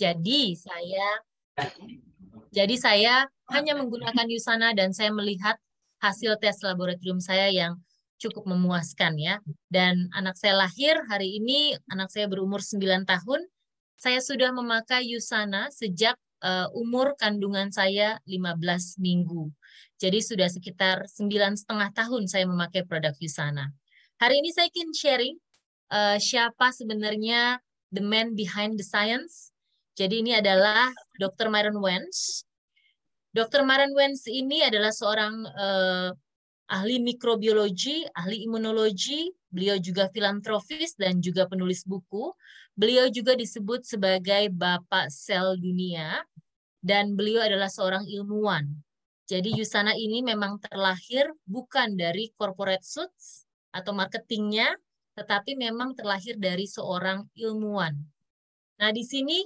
Jadi saya hanya menggunakan USANA dan saya melihat hasil tes laboratorium saya yang cukup memuaskan ya. Dan anak saya lahir hari ini, anak saya berumur 9 tahun. Saya sudah memakai USANA sejak umur kandungan saya 15 minggu. Jadi sudah sekitar 9,5 tahun saya memakai produk USANA. Hari ini saya ingin sharing siapa sebenarnya the man behind the science. Jadi ini adalah Dr. Myron Wentz. Dr. Myron Wentz ini adalah seorang ahli mikrobiologi, ahli imunologi, beliau juga filantropis dan juga penulis buku. Beliau juga disebut sebagai Bapak Sel Dunia dan beliau adalah seorang ilmuwan. Jadi USANA ini memang terlahir bukan dari corporate suits atau marketingnya, tetapi memang terlahir dari seorang ilmuwan. Nah, di sini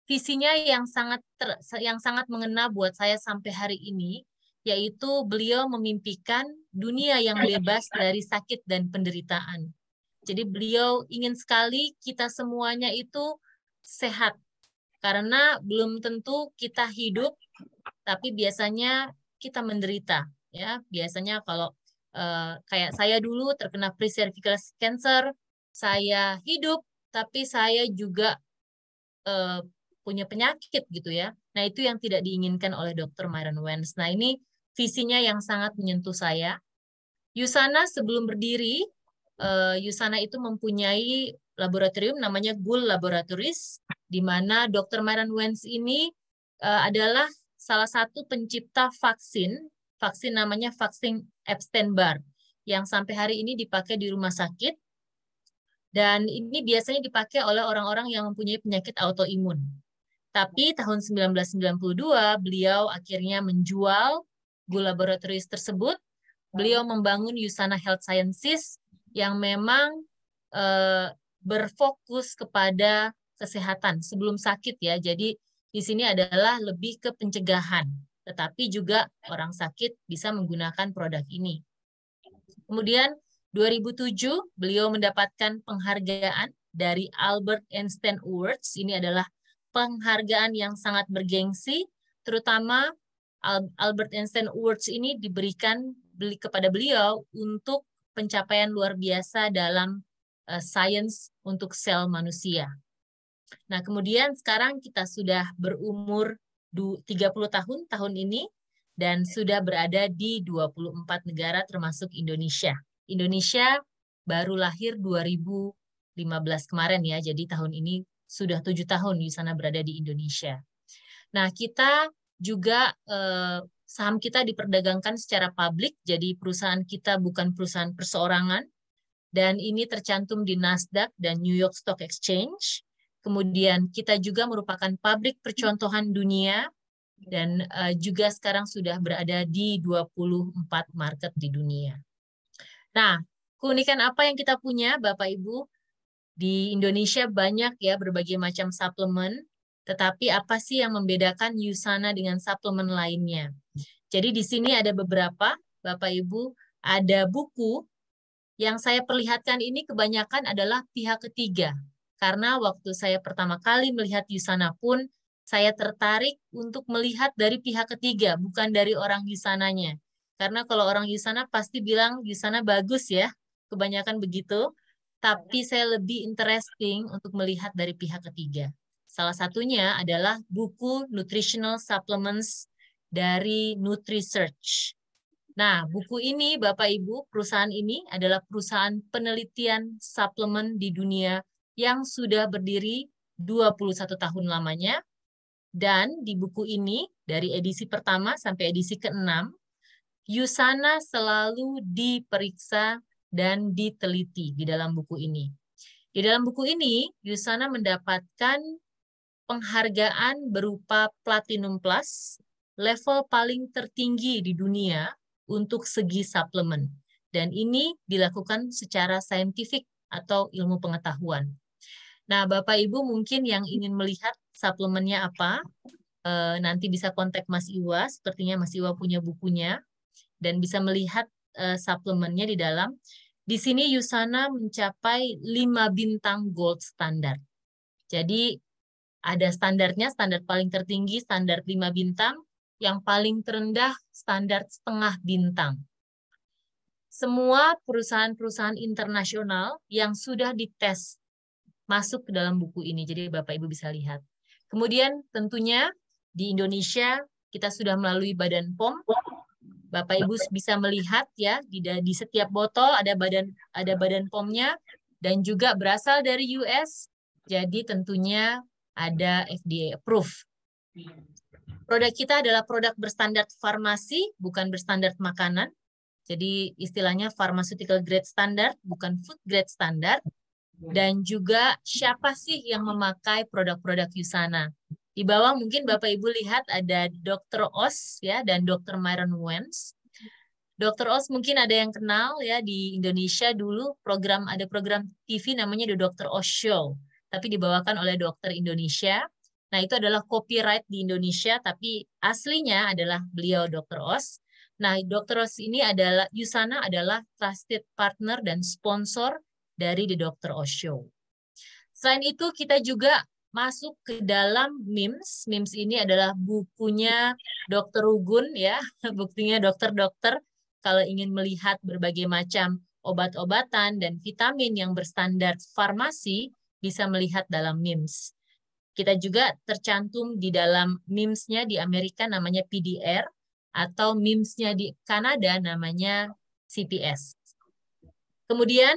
visinya yang sangat mengena buat saya sampai hari ini, yaitu beliau memimpikan dunia yang bebas dari sakit dan penderitaan. Jadi beliau ingin sekali kita semuanya itu sehat, karena belum tentu kita hidup, tapi biasanya kita menderita. Ya, biasanya kalau kayak saya dulu terkena pre-cervical cancer, saya hidup, tapi saya juga punya penyakit gitu ya. Nah, itu yang tidak diinginkan oleh Dr. Myron Wentz. Nah, ini visinya yang sangat menyentuh saya. USANA sebelum berdiri, USANA itu mempunyai laboratorium namanya Gould Laboratories, di mana Dr. Myron Wentz ini adalah salah satu pencipta vaksin namanya vaksin Epstein-Barr, yang sampai hari ini dipakai di rumah sakit, dan ini biasanya dipakai oleh orang-orang yang mempunyai penyakit autoimun. Tapi tahun 1992 beliau akhirnya menjual Gould Laboratories tersebut. Beliau membangun USANA Health Sciences yang memang berfokus kepada kesehatan sebelum sakit ya. Jadi di sini adalah lebih ke pencegahan, tetapi juga orang sakit bisa menggunakan produk ini. Kemudian 2007 beliau mendapatkan penghargaan dari Albert Einstein Awards. Ini adalah penghargaan yang sangat bergengsi, terutama Albert Einstein Awards ini diberikan kepada beliau untuk pencapaian luar biasa dalam sains untuk sel manusia. Nah, kemudian sekarang kita sudah berumur 30 tahun ini dan sudah berada di 24 negara termasuk Indonesia. Indonesia baru lahir 2015 kemarin ya, jadi tahun ini sudah 7 tahun USANA berada di Indonesia. Nah, kita juga saham kita diperdagangkan secara publik, jadi perusahaan kita bukan perusahaan perseorangan, dan ini tercantum di Nasdaq dan New York Stock Exchange. Kemudian kita juga merupakan pabrik percontohan dunia, dan juga sekarang sudah berada di 24 market di dunia. Nah, keunikan apa yang kita punya, Bapak Ibu? Di Indonesia banyak ya berbagai macam suplemen, tetapi apa sih yang membedakan USANA dengan suplemen lainnya? Jadi di sini ada beberapa, Bapak Ibu, ada buku yang saya perlihatkan ini kebanyakan adalah pihak ketiga. Karena waktu saya pertama kali melihat USANA pun, saya tertarik untuk melihat dari pihak ketiga, bukan dari orang USANA-nya. Karena kalau orang USANA pasti bilang USANA bagus ya, kebanyakan begitu. Tapi saya lebih interesting untuk melihat dari pihak ketiga. Salah satunya adalah buku Nutritional Supplements dari NutriSearch. Nah, buku ini, Bapak Ibu, perusahaan ini adalah perusahaan penelitian suplemen di dunia yang sudah berdiri 21 tahun lamanya. Dan di buku ini, dari edisi pertama sampai edisi ke-6, USANA selalu diperiksa dan diteliti di dalam buku ini. Di dalam buku ini, USANA mendapatkan penghargaan berupa Platinum Plus, level paling tertinggi di dunia untuk segi suplemen. Dan ini dilakukan secara saintifik atau ilmu pengetahuan. Nah, Bapak Ibu mungkin yang ingin melihat suplemennya apa, nanti bisa kontak Mas Iwa, sepertinya Mas Iwa punya bukunya, dan bisa melihat suplemennya di dalam. Di sini USANA mencapai 5 bintang gold standard. Jadi Ada standarnya, standar paling tertinggi, standar 5 bintang, yang paling terendah, standar setengah bintang. Semua perusahaan-perusahaan internasional yang sudah dites masuk ke dalam buku ini. Jadi Bapak Ibu bisa lihat. Kemudian tentunya di Indonesia kita sudah melalui Badan POM. Bapak Ibu bisa melihat ya di setiap botol ada badan POM-nya dan juga berasal dari US. Jadi tentunya ada FDA approve. Produk kita adalah produk berstandar farmasi, bukan berstandar makanan. Jadi istilahnya pharmaceutical grade standard, bukan food grade standard. Dan juga siapa sih yang memakai produk-produk Usana? Di bawah mungkin Bapak Ibu lihat ada Dr. Oz ya dan Dr. Myron Wentz. Dr. Oz mungkin ada yang kenal ya di Indonesia dulu ada program TV namanya The Dr. Oz Show, tapi dibawakan oleh dokter Indonesia. Nah, itu adalah copyright di Indonesia, tapi aslinya adalah beliau Dr. Oz. Nah, Dr. Oz ini adalah Usana adalah trusted partner dan sponsor dari The Dr. Oz Show. Selain itu, kita juga masuk ke dalam MIMS. MIMS ini adalah bukunya Dr. Rugun ya, buktinya dokter-dokter kalau ingin melihat berbagai macam obat-obatan dan vitamin yang berstandar farmasi bisa melihat dalam MIMS. Kita juga tercantum di dalam MIMS-nya di Amerika namanya PDR atau MIMS-nya di Kanada namanya CPS. Kemudian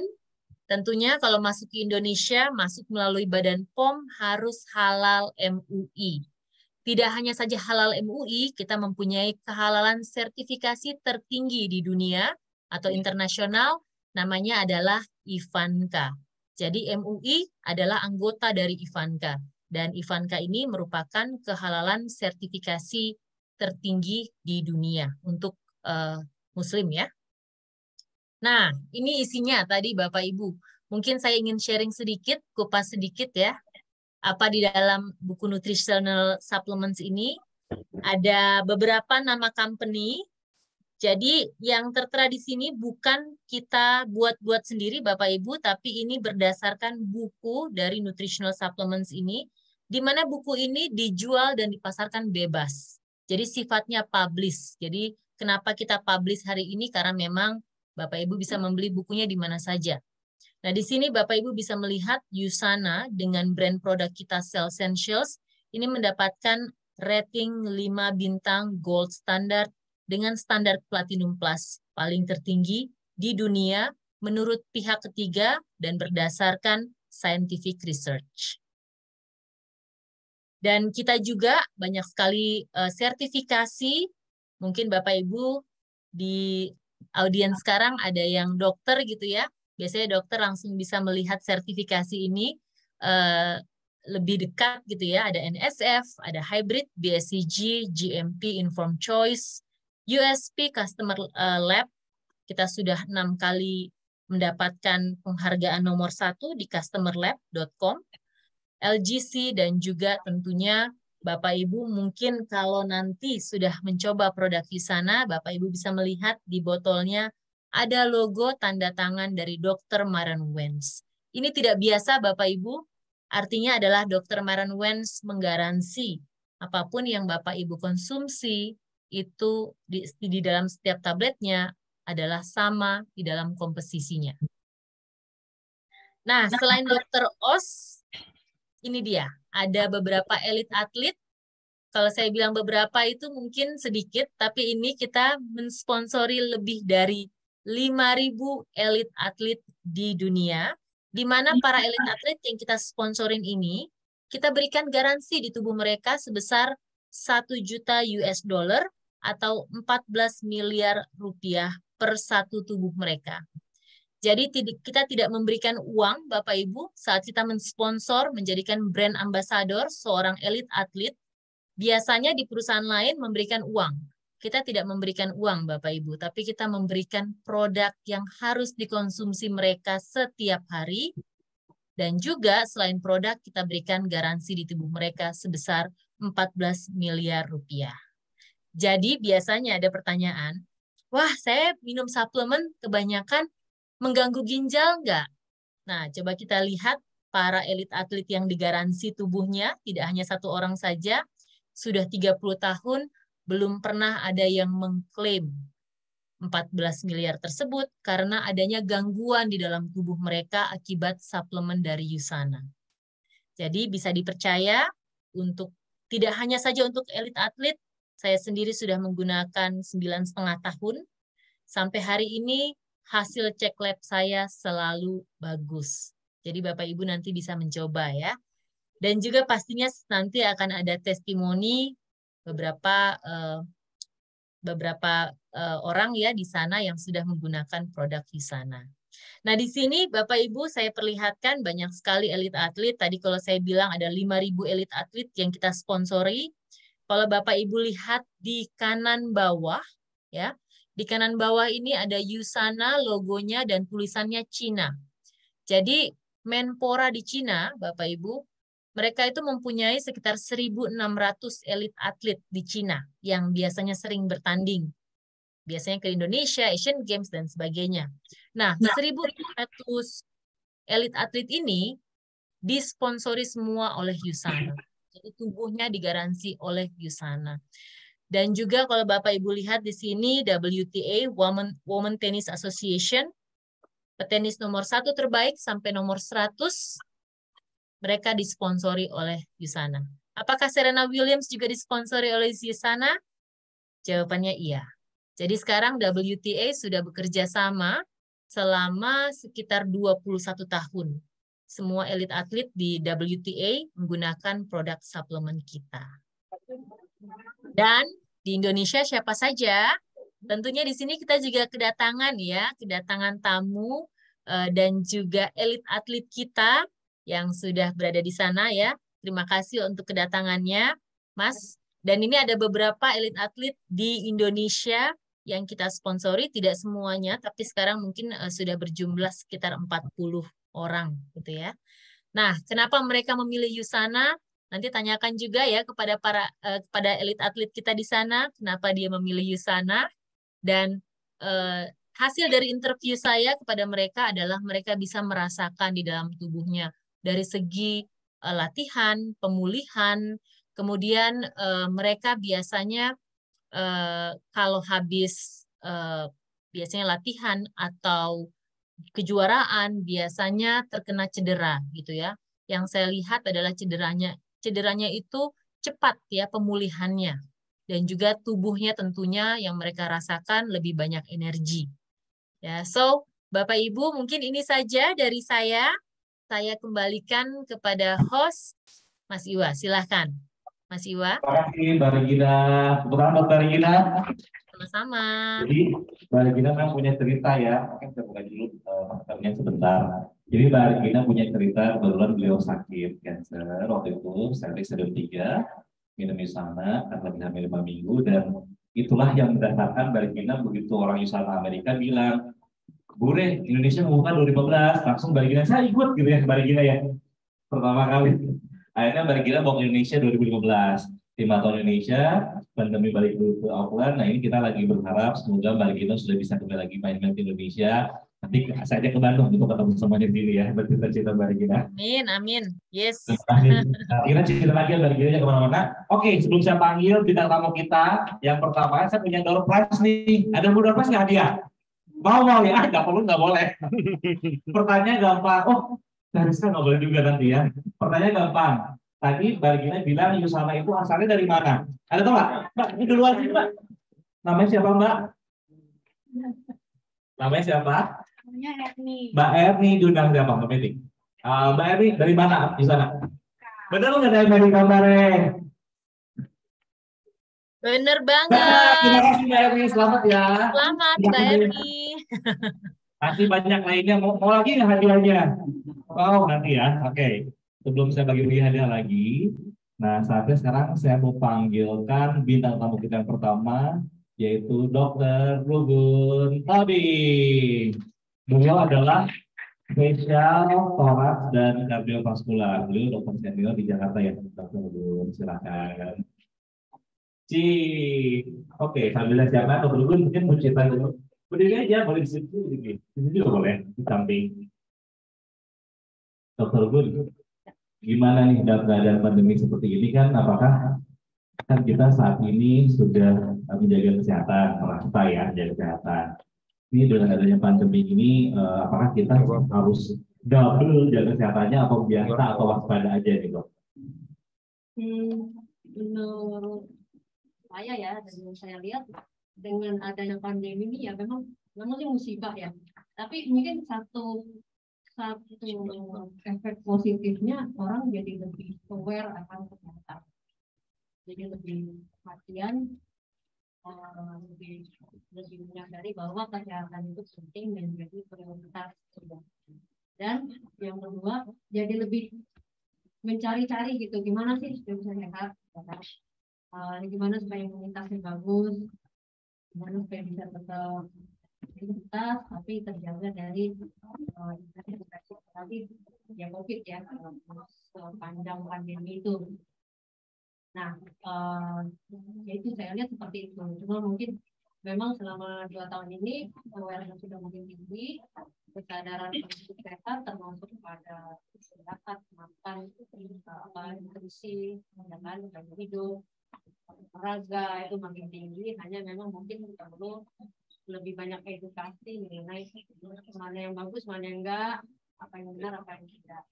tentunya kalau masuk ke Indonesia, masuk melalui Badan POM harus halal MUI. Tidak hanya saja halal MUI, kita mempunyai kehalalan sertifikasi tertinggi di dunia atau internasional, namanya adalah IVANCA. Jadi MUI adalah anggota dari IVANCA. Dan IVANCA ini merupakan kehalalan sertifikasi tertinggi di dunia untuk Muslim ya. Nah, ini isinya tadi Bapak Ibu. Mungkin saya ingin sharing sedikit, kupas sedikit ya. Apa di dalam buku Nutritional Supplements ini ada beberapa nama company. Jadi yang tertera di sini bukan kita buat-buat sendiri Bapak Ibu, tapi ini berdasarkan buku dari Nutritional Supplements ini, di mana buku ini dijual dan dipasarkan bebas. Jadi sifatnya publish. Jadi kenapa kita publish hari ini? Karena memang Bapak Ibu bisa membeli bukunya di mana saja. Nah, di sini Bapak Ibu bisa melihat Usana dengan brand produk kita Cellsentials ini mendapatkan rating 5 bintang gold standard dengan standar Platinum Plus paling tertinggi di dunia menurut pihak ketiga dan berdasarkan scientific research. Dan kita juga banyak sekali sertifikasi, mungkin Bapak Ibu di audiens sekarang ada yang dokter gitu ya, biasanya dokter langsung bisa melihat sertifikasi ini lebih dekat gitu ya. Ada NSF, ada Hybrid, BSCG, GMP, Informed Choice, USP, Customer Lab. Kita sudah 6 kali mendapatkan penghargaan nomor 1 di customerlab.com, LGC, dan juga tentunya Bapak Ibu mungkin kalau nanti sudah mencoba produk Usana, Bapak Ibu bisa melihat di botolnya ada logo tanda tangan dari Dr. Myron Wentz. Ini tidak biasa Bapak Ibu, artinya adalah Dr. Myron Wentz menggaransi apapun yang Bapak Ibu konsumsi itu di dalam setiap tabletnya adalah sama di dalam komposisinya. Nah, selain Dr. Oz, ini dia, ada beberapa elit atlet. Kalau saya bilang beberapa itu mungkin sedikit, tapi ini kita mensponsori lebih dari 5.000 elit atlet di dunia, di mana para elit atlet yang kita sponsorin ini, kita berikan garansi di tubuh mereka sebesar 1 juta US dollar atau 14 miliar rupiah per satu tubuh mereka. Jadi kita tidak memberikan uang, Bapak Ibu, saat kita mensponsor, menjadikan brand ambassador seorang elit atlet. Biasanya di perusahaan lain memberikan uang. Kita tidak memberikan uang, Bapak Ibu, tapi kita memberikan produk yang harus dikonsumsi mereka setiap hari. Dan juga selain produk, kita berikan garansi di tubuh mereka sebesar 14 miliar rupiah. Jadi biasanya ada pertanyaan, wah saya minum suplemen kebanyakan mengganggu ginjal nggak? Nah, coba kita lihat para elit atlet yang digaransi tubuhnya, tidak hanya satu orang saja, sudah 30 tahun belum pernah ada yang mengklaim 14 miliar tersebut karena adanya gangguan di dalam tubuh mereka akibat suplemen dari USANA. Jadi bisa dipercaya untuk tidak hanya saja untuk elit atlet, saya sendiri sudah menggunakan 9,5 tahun. Sampai hari ini hasil cek lab saya selalu bagus. Jadi Bapak Ibu nanti bisa mencoba ya. Dan juga pastinya nanti akan ada testimoni beberapa orang ya di sana yang sudah menggunakan produk USANA. Nah, di sini Bapak Ibu saya perlihatkan banyak sekali elit atlet. Tadi kalau saya bilang ada 5.000 elit atlet yang kita sponsori. Kalau Bapak Ibu lihat di kanan bawah ya, di kanan bawah ini ada USANA logonya dan tulisannya Cina. Jadi Menpora di Cina, Bapak Ibu, mereka itu mempunyai sekitar 1.600 elit atlet di Cina yang biasanya sering bertanding. Biasanya ke Indonesia, Asian Games, dan sebagainya. Nah, 1.600 elit atlet ini disponsori semua oleh USANA. Jadi tubuhnya digaransi oleh USANA. Dan juga kalau Bapak Ibu lihat di sini WTA, Women Tennis Association, petenis nomor 1 terbaik sampai nomor 100, mereka disponsori oleh USANA. Apakah Serena Williams juga disponsori oleh USANA? Jawabannya iya. Jadi sekarang WTA sudah bekerja sama selama sekitar 21 tahun. Semua elit atlet di WTA menggunakan produk suplemen kita. Dan di Indonesia siapa saja? Tentunya di sini kita juga kedatangan ya, kedatangan tamu dan juga elit atlet kita yang sudah berada di sana ya. Terima kasih untuk kedatangannya, Mas. Dan ini ada beberapa elit atlet di Indonesia yang kita sponsori, tidak semuanya, tapi sekarang mungkin sudah berjumlah sekitar 40 orang gitu ya. Nah, kenapa mereka memilih USANA? Nanti tanyakan juga ya kepada elit atlet kita di sana, kenapa dia memilih USANA. Dan hasil dari interview saya kepada mereka adalah mereka bisa merasakan di dalam tubuhnya dari segi latihan, pemulihan, kemudian mereka biasanya kalau habis biasanya latihan atau kejuaraan biasanya terkena cedera gitu ya. Yang saya lihat adalah cederanya itu cepat ya pemulihannya. Dan juga tubuhnya tentunya yang mereka rasakan lebih banyak energi. Ya, so Bapak Ibu mungkin ini saja dari saya. Saya kembalikan kepada host Mas Iwa. Silahkan, Mas Iwa. Terima kasih Mbak Regina. Kebetulan Mbak Regina. Sama-sama. Jadi Mbak Regina memang punya cerita ya. Mungkin saya buka dulu masternya sebentar. Jadi Mbak Regina punya cerita kebetulan beliau sakit cancer waktu itu stadium 3 minum USANA karena hamil 5 minggu dan itulah yang mendasarkan Mbak Regina begitu orang USANA Amerika bilang, Bure, Indonesia membuka 2015, langsung Mbak Regina saya ikut gitu ya Mbak Regina ya pertama kali. Akhirnya Mbak Regina bawa ke Indonesia 2015. 5 tahun Indonesia, pandemi balik dulu ke Auckland. Nah ini kita lagi berharap semoga Mbak Regina sudah bisa kembali lagi main-main ke Indonesia. Nanti saya ajak ke Bandung untuk ketemu semuanya sendiri ya, bercerita-cerita Mbak Regina. Amin, amin. Yes. Kita cerita lagi Mbak Regina kemana-mana. Oke, sebelum saya panggil bintang tamu kita, yang pertama saya punya door prize nih. Ada door prize nggak hadiah? Mau ya? Nggak perlu, nggak boleh. Pertanyaan gampang. Oh, harusnya nggak boleh juga nanti ya. Pertanyaan gampang. Tadi Mbak Regina bilang USANA itu asalnya dari mana? Ada tahu nggak? Mbak, ini duluan sih Mbak. Namanya siapa Mbak? Namanya siapa? Namanya Erni. Mbak Erni diundang siapa Mbak Metik? Mbak Erni dari mana di sana? Benar nggak dari gambarnya? Bener banget. Terima kasih Mbak Erni, selamat ya. Selamat Mbak Erni. Nanti banyak lainnya, mau lagi nggak hadiahnya? Oh nanti ya, oke. Sebelum saya bagi-bagi hadiah lagi, nah saatnya sekarang saya mau panggilkan bintang tamu kita yang pertama, yaitu Dr. Rugun Tobing. Beliau adalah spesial thorax dan kardiovaskular. Beliau dokter senior di Jakarta ya, Dr. Rugun. Silakan. Oke, sambil siapa Dr. Rugun mungkin mau cerita dulu. Berdiri aja, boleh di sini juga boleh, di samping. Dokter Gun, gimana nih dalam keadaan pandemi seperti ini kan, apakah kan kita saat ini sudah menjaga kesehatan, orang kita ya, menjaga kesehatan. Ini dengan adanya pandemi ini, apakah kita harus double jaga kesehatannya atau biasa atau waspada aja nih dok? Menurut saya ya, dan yang saya lihat dengan adanya pandemi ini ya memang sih musibah ya. Tapi mungkin satu efek positifnya orang jadi lebih aware akan kesehatan. Jadi lebih perhatian, lebih menyadari bahwa kesehatan itu penting dan menjadi prioritas. Dan yang kedua, jadi lebih mencari-cari gitu, gimana sih supaya bisa sehat, gimana supaya imunitasnya bagus, gimana supaya bisa tetap imunitas tapi terjaga dari infeksi tadi ya COVID ya, sepanjang pandemi itu. Nah, ya itu saya lihat seperti itu. Cuma mungkin memang selama 2 tahun ini awareness sudah makin tinggi, kesadaran kesehatan termasuk pada istirahat, makan, nutrisi, gaya hidup, olahraga itu makin tinggi. Hanya memang mungkin perlu lebih banyak edukasi mengenai mana yang bagus, mana yang enggak, apa yang benar, apa yang tidak.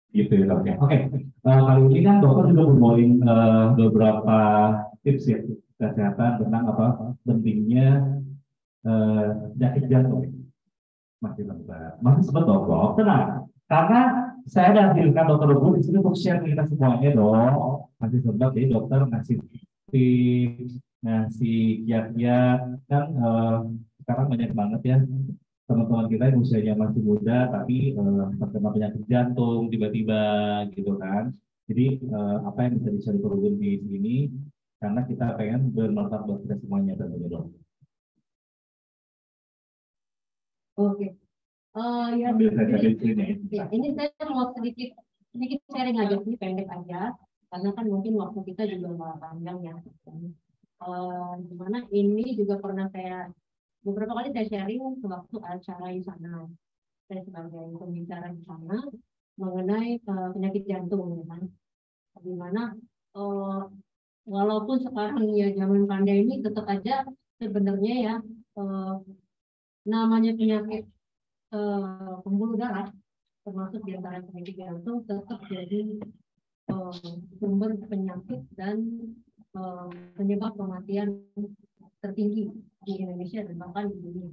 Gitu ya dok ya. Oke, kali ini kan dokter juga membawain beberapa tips ya kesehatan tentang apa pentingnya penyakit jantung. Masih sempat dok, tenang. Karena saya dan hadirkan dokter Gun di sini untuk share kita semuanya dok. Masih sempat jadi dokter ngasih tips, ngasih kiat-kiat kan sekarang banyak banget ya teman-teman kita yang usianya masih muda tapi terkena penyakit jantung tiba-tiba gitu kan. Jadi apa yang bisa di-share di sini karena kita pengen bermanfaat buat kita semuanya tentunya dok. Oke. Ya, ini saya mau sedikit sharing aja sih, pendek aja karena kan mungkin waktu kita juga nggak panjang ya. Gimana ini juga pernah saya beberapa kali saya sharing waktu acara di sana. Saya sebagai pembicara di sana mengenai penyakit jantung, kan. Di mana walaupun sekarang ya zaman pandemi tetap aja sebenarnya ya namanya penyakit pembuluh darah termasuk di antara penyakit jantung tetap jadi sumber penyakit dan penyebab kematian tertinggi di Indonesia dan bahkan di dunia.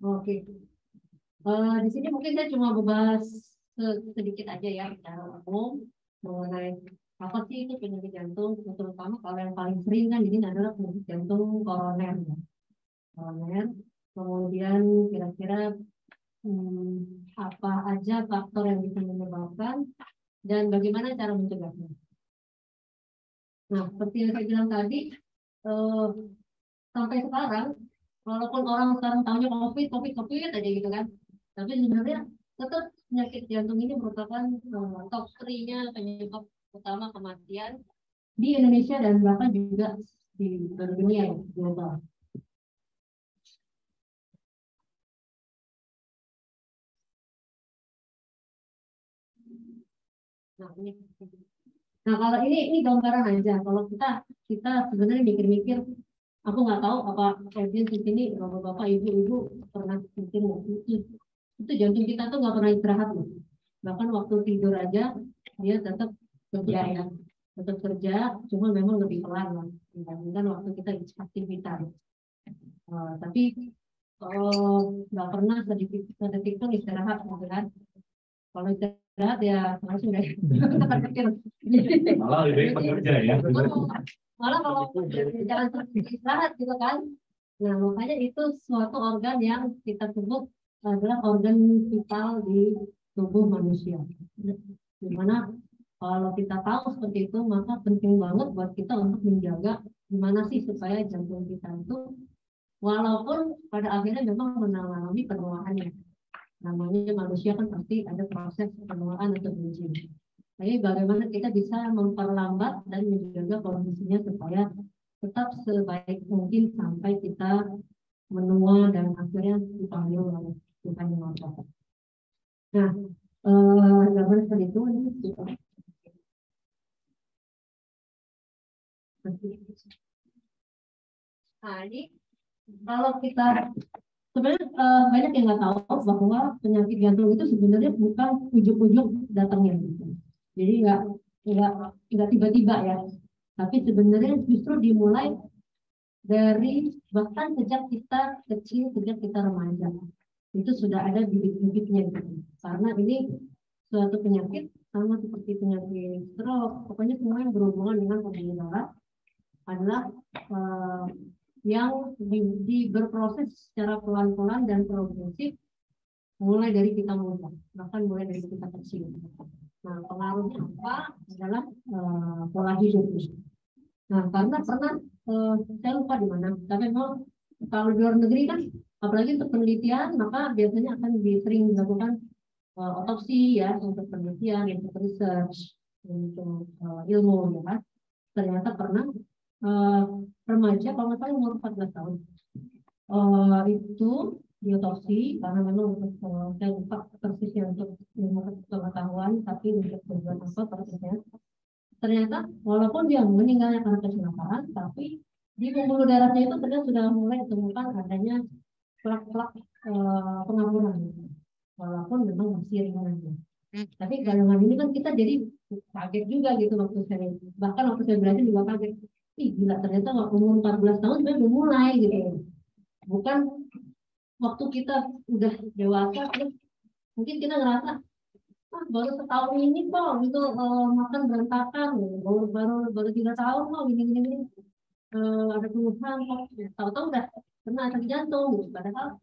Oke. Di sini mungkin saya cuma membahas sedikit aja ya secara umum mengenai apa sih itu penyakit jantung, terutama kalau yang paling sering kan ini adalah penyakit jantung koroner. Kemudian kira-kira apa aja faktor yang bisa menyebabkan dan bagaimana cara mencegahnya. Nah, seperti yang saya bilang tadi, sampai sekarang, walaupun orang sekarang tahunya COVID aja gitu kan, tapi sebenarnya tetap penyakit jantung ini merupakan top 3-nya penyebab utama kematian di Indonesia dan bahkan juga di dunia global. Nah, kalau ini gambaran aja. Kalau kita sebenarnya mikir-mikir, aku nggak tahu apa audiens di sini bapak-bapak, ibu-ibu pernah mikir itu jantung kita tuh nggak pernah istirahat loh. Bahkan waktu tidur aja dia tetap kerja ya, tetap kerja, cuma memang lebih pelan lah dibandingkan waktu kita aktivitas. Tapi nggak pernah sedetik pun istirahat gitu kan. Kalau istirahat ya langsung deh. Malah lebih bekerja ya. Malah kalau jangan istirahat gitu kan. Nah, makanya itu suatu organ yang kita sebut adalah organ vital di tubuh manusia. Dimana kalau kita tahu seperti itu, maka penting banget buat kita untuk menjaga gimana sih supaya jantung kita itu walaupun pada akhirnya memang mengalami penuaan ya. namanya manusia kan pasti ada proses penuaan atau bridging. Jadi bagaimana kita bisa memperlambat dan menjaga kondisinya supaya tetap sebaik mungkin sampai kita menua dan akhirnya dipanggil oleh Tuhan yang Maha Kuasa. Nah, gambar seperti itu ini kita. Nah, ini kalau kita sebenarnya banyak yang nggak tahu bahwa penyakit jantung itu sebenarnya bukan ujuk-ujuk datangnya gitu. Jadi nggak tiba-tiba ya. Tapi sebenarnya justru dimulai dari bahkan sejak kita kecil, sejak kita remaja. Itu sudah ada bibit-bibitnya gitu. Karena ini suatu penyakit sama seperti penyakit stroke, pokoknya semua yang berhubungan dengan pembuluh darah adalah yang berproses secara pelan-pelan dan progresif mulai dari kita muda, bahkan mulai dari kita kecil. Nah, pengaruhnya apa adalah pola hidup. Nah, karena pernah saya lupa di mana, tapi memang kalau di luar negeri kan, apalagi untuk penelitian, maka biasanya akan sering dilakukan otopsi ya untuk penelitian, untuk research, untuk ilmu, ya kan. Ternyata pernah remaja kalau nggak salah umur 14 tahun itu diotopsi karena memang untuk saya lupa persisnya untuk ilmu pengetahuan, tapi untuk tujuan apa persisnya. Ternyata walaupun dia meninggalnya karena kecelakaan, tapi di pembuluh darahnya itu ternyata sudah mulai ditemukan adanya plak-plak pengapuran, walaupun memang masih ringan. Tapi golongan ini kan kita jadi kaget juga gitu waktu saya, bahkan waktu saya belajar juga kaget. Ih gila, ternyata umur 14 tahun sudah mulai gitu. Bukan waktu kita udah dewasa, terus mungkin kita ngerasa baru setahun ini kok gitu makan berantakan, baru 3 tahun kok gini ada keluhan kok, tahu-tahu udah kena sakit jantung gitu. Padahal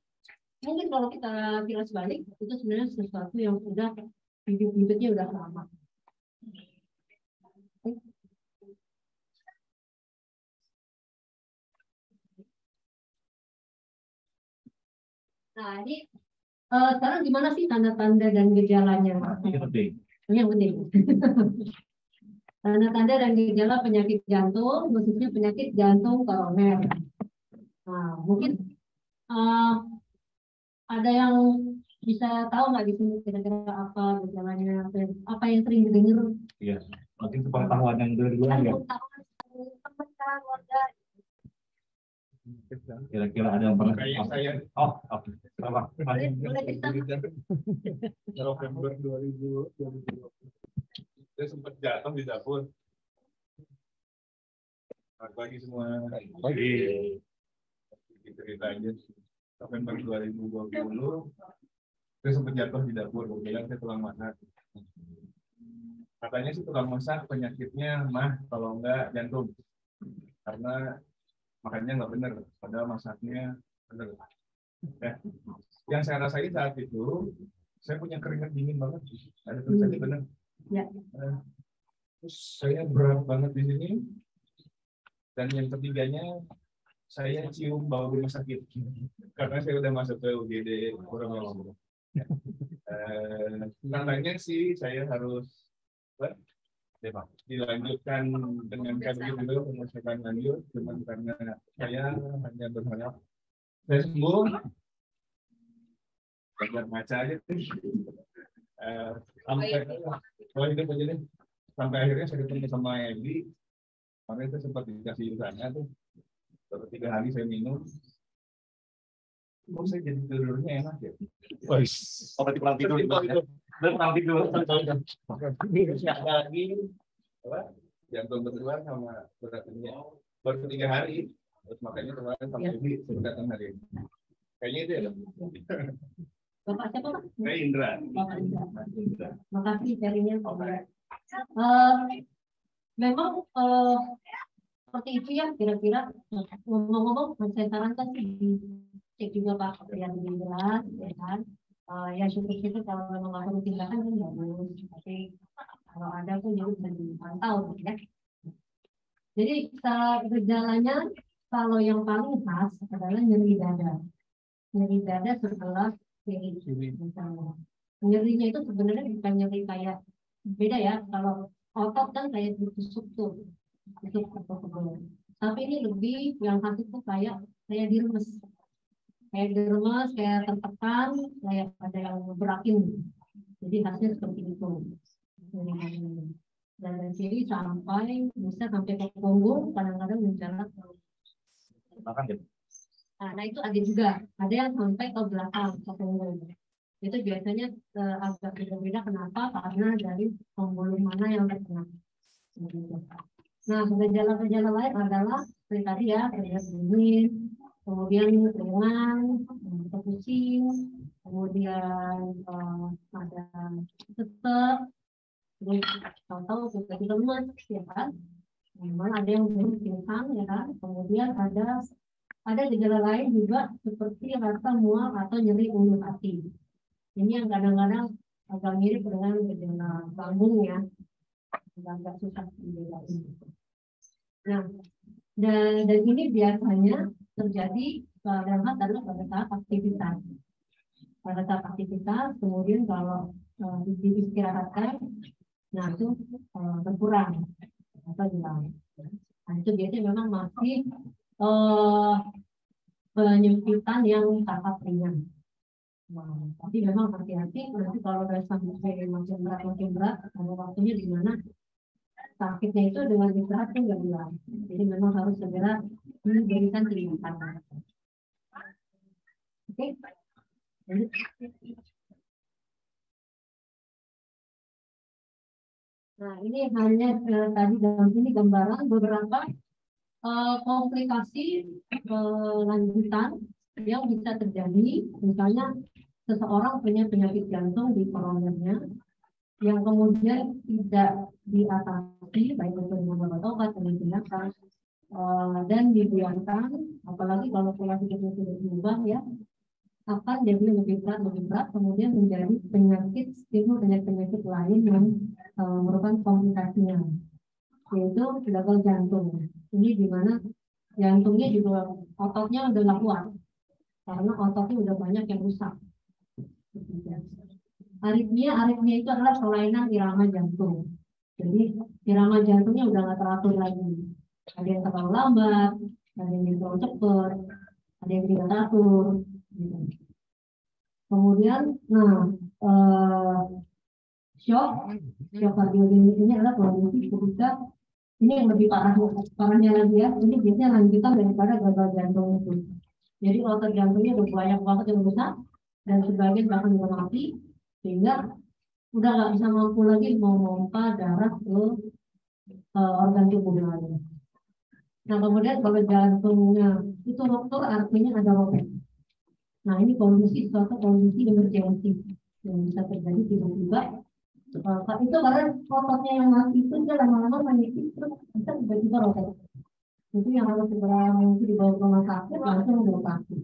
mungkin kalau kita kilas balik itu sebenarnya sesuatu yang sudah bibit-bibitnya udah lama. Nah, ini sekarang gimana sih tanda-tanda dan gejalanya? Ini penting. Ini yang penting. Tanda-tanda dan gejala penyakit jantung, khususnya penyakit jantung koroner. Nah, mungkin ada yang bisa tahu nggak di sini kira-kira apa gejalanya, apa yang sering didengar? Iya, mungkin pengetahuan yang duluan ya. Kira-kira ada yang pernah saya. Oh, oke. November 2020 saya sempat jatuh di dapur. Pagi semua. Pagi. Ceritanya November 2020 saya sempat jatuh di dapur. Bilang saya tukang masak. Katanya sih tukang masak penyakitnya mah kalau enggak jantung. Karena makannya nggak benar, padahal masaknya benar. Ya. Yang saya rasain saat itu, saya punya keringat dingin banget. Ada tulisannya benar. Ya. Terus saya berat banget di sini. Dan yang ketiganya, saya cium bau rumah sakit. Karena saya udah masuk ke UGD Koramil. Tandanya sih saya harus dilanjutkan dengan kajian dulu, pengecekan lanjut, cuman karena saya hanya berharap saya sembuh, belajar baca aja sampai kalau hidup aja deh, sampai akhirnya saya ketemu sama Ebi, kemarin saya sempat dikasih sana tuh, baru 3 hari saya minum, kok saya jadi tidurnya enak ya? Wih, berarti kurang tidur itu. Kurang tidur. Lagi, jantung berdebar sama beratnya baru 3 hari, terus makanya kemarin sampai Ebi saya datang hari ini. Kayaknya itu ya. Bapak siapa Pak? Saya Indra. Bapak Indra. Makasih sharingnya Pak. Memang seperti itu ya kira-kira. Ngomong-ngomong, saya sarankan sih cek juga Pak yang lebih jelas, ya kan? Ya syukur-syukur kalau memang nggak perlu tindakan kan bagus. Tapi kalau ada pun juga bisa dipantau, ya. Jadi gejalanya kalau yang paling khas adalah nyeri dada. Nyeri dada setelah Nyerinya itu sebenarnya bukan nyeri kayak beda ya. Kalau otot kan kayak ditusuk tuh, tusuk atau pegel. Tapi ini lebih yang khas itu kayak diremes, kayak tertekan, kayak ada yang berakin. Jadi khasnya seperti itu. Dan dari sini sampai bisa sampai ke punggung, kadang-kadang menjalar. Makan gitu. Nah itu ada juga, ada yang sampai ke belakang ke punggung. Itu biasanya agak berbeda. Kenapa? Karena dari pembuluh mana yang terkena. Nah, gejala-gejala lain adalah seperti tadi ya, keringat dingin, kemudian keringan, pusing, kemudian ada sesek, terus tahu-tahu juga lemas, ya kan? Memang ada yang pingsan, ya kan? Kemudian ada gejala lain juga seperti rasa mual atau nyeri ulu hati. Ini yang kadang-kadang agak mirip dengan gejala lambung ya, agak susah dibedain. Nah, dan ini biasanya terjadi adalah pada saat aktivitas. Pada saat aktivitas, kemudian kalau diistirahatkan, nah itu berkurang atau hilang. Nah, itu biasanya memang masih penyempitan yang tahap ringan. Nah, tapi memang hati-hati nanti kalau udah sampai makin berat, ada waktunya di mana sakitnya itu dengan istirahat itu nggak hilang. Jadi memang harus segera diberikan peringatan. Oke. Nah ini hanya tadi dalam ini gambaran beberapa komplikasi lanjutan yang bisa terjadi. Misalnya seseorang punya penyakit jantung di koronernya yang kemudian tidak diatasi baik itu dengan obat dengan tindakan dan dibiarkan, apalagi kalau pola hidupnya sudah berubah ya, akan jadi lebih berat kemudian menjadi penyakit lain yang merupakan komplikasinya, yaitu gagal jantung. Ini di mana jantungnya juga ototnya udah nggak kuat karena ototnya udah banyak yang rusak. Aritmia itu adalah kelainan irama jantung. Jadi irama jantungnya udah nggak teratur lagi. Ada yang terlalu lambat, ada yang terlalu cepat, ada yang tidak teratur. Gitu. Kemudian, shock kardiogenik ini adalah kondisi ketika ini yang lebih parahnya lagi ya. Ini biasanya lanjutan daripada gagal jantung itu. Jadi otot jantungnya udah banyak banget yang rusak dan sebagian bahkan juga mati, sehingga udah nggak bisa mampu lagi memompa darah ke organ tubuh lain. Nah kemudian kalau jantungnya itu ruptur, artinya ada robek. Nah ini suatu kondisi emergensi yang bisa terjadi tiba-tiba. Itu karena ototnya yang mati itu dia lama-lama menipis terus bisa tiba-tiba robek. Itu yang harus segera mungkin dibawa ke rumah sakit langsung dioperasi.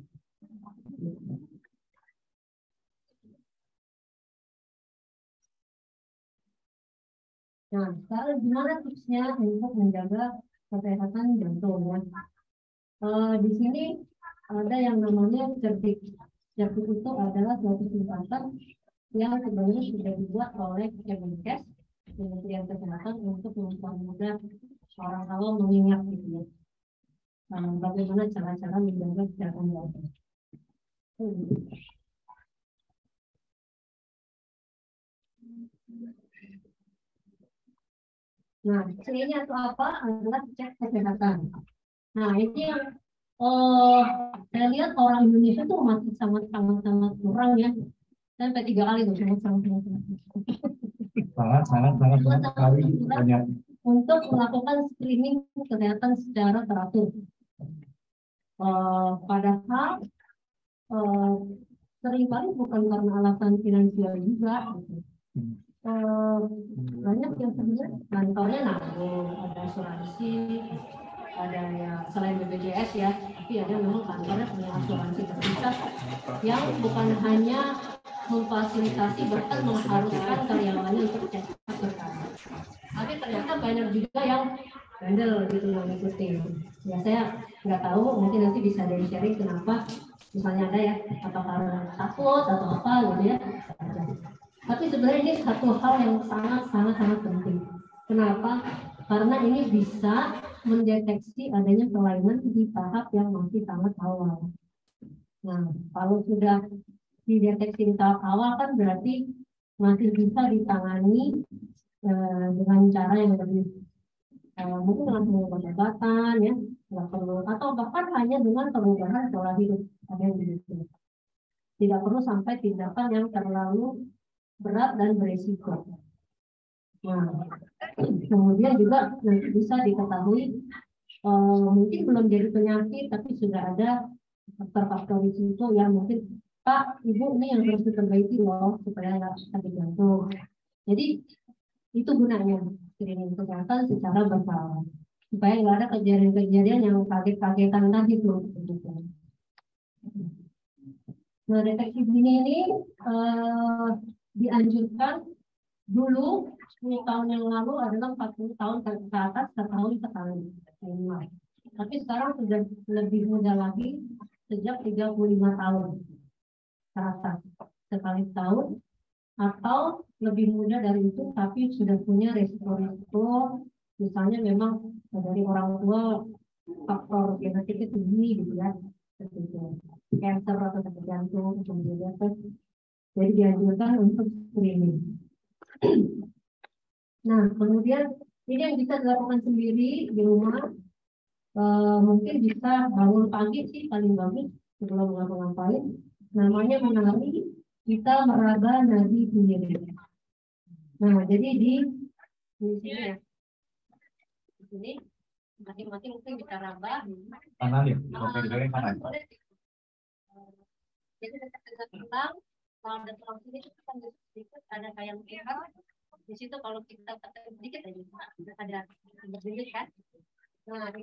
Nah, sekarang gimana tipsnya untuk menjaga kesehatan jantung ya? Di sini ada yang namanya cerdik. Cerdik itu adalah suatu singkatan yang sebenarnya sudah dibuat oleh Kemenkes, Kementerian Kesehatan, untuk mempermudah orang awam mengingat gitu ya. Bagaimana cara-cara menjaga kesehatan jantung. Nah, C-nya itu apa? Adalah cek kesehatan. Nah, ini yang saya lihat orang Indonesia tuh masih sangat kurang ya. Sampai 3 kali tuh sangat kali banyak untuk melakukan screening kesehatan secara teratur. Padahal seringkali bukan karena alasan finansial juga. Gitu. Banyak yang sebenarnya kantornya nanggung, ada asuransi, ada yang selain BPJS ya, tapi ada memang kantornya punya asuransi terpisah yang bukan hanya memfasilitasi bahkan mengharuskan karyawannya untuk cek berkala. Tapi ternyata banyak juga yang bandel gitu mengikuti. Ya saya nggak tahu, mungkin nanti bisa dari sharing kenapa Misalnya ada ya, apa karena takut atau apa gitu ya. Tapi sebenarnya ini satu hal yang sangat penting. Kenapa? Karena ini bisa mendeteksi adanya kelainan di tahap yang masih sangat awal. Nah, kalau sudah dideteksi di tahap awal kan berarti masih bisa ditangani dengan cara yang lebih mungkin dengan pengobatan ya, nggak perlu, atau bahkan hanya dengan perubahan pola hidup, ada yang begitu. Tidak perlu sampai tindakan yang terlalu berat dan beresiko. Nah, kemudian juga bisa diketahui mungkin belum jadi penyakit, tapi sudah ada faktor-faktor risiko yang mungkin Pak, Ibu ini yang harus diperbaiki loh supaya nggak sakit jantung. Jadi itu gunanya screening kesehatan secara berkala supaya nggak ada kejadian-kejadian yang kaget-kagetan tadi tuh. Nah, deteksi dini ini dianjurkan dulu 10 tahun yang lalu adalah 40 tahun ke atas, setahun sekali. Tapi sekarang sudah lebih mudah lagi sejak 35 tahun ke atas sekali tahun, atau lebih mudah dari itu tapi sudah punya resiko-resiko, misalnya memang dari orang tua faktor genetiknya tinggi gitu ya, seperti cancer atau sakit jantung, kemudian jadi dianjurkan untuk screening. Nah, kemudian ini yang bisa dilakukan sendiri di rumah, mungkin bisa bangun pagi sih paling bagus sebelum ngapa-ngapain, namanya menari, kita meraba nadi sendiri. Nah, jadi di sini ya, di sini masing-masing mungkin bisa raba. Kanan ya, dari kanan. Jadi dekat tulang, kalau ada tulang sini itu kan sedikit ada kayak merah. Di situ kalau kita tekan sedikit aja ada berbentuk kan. Nah,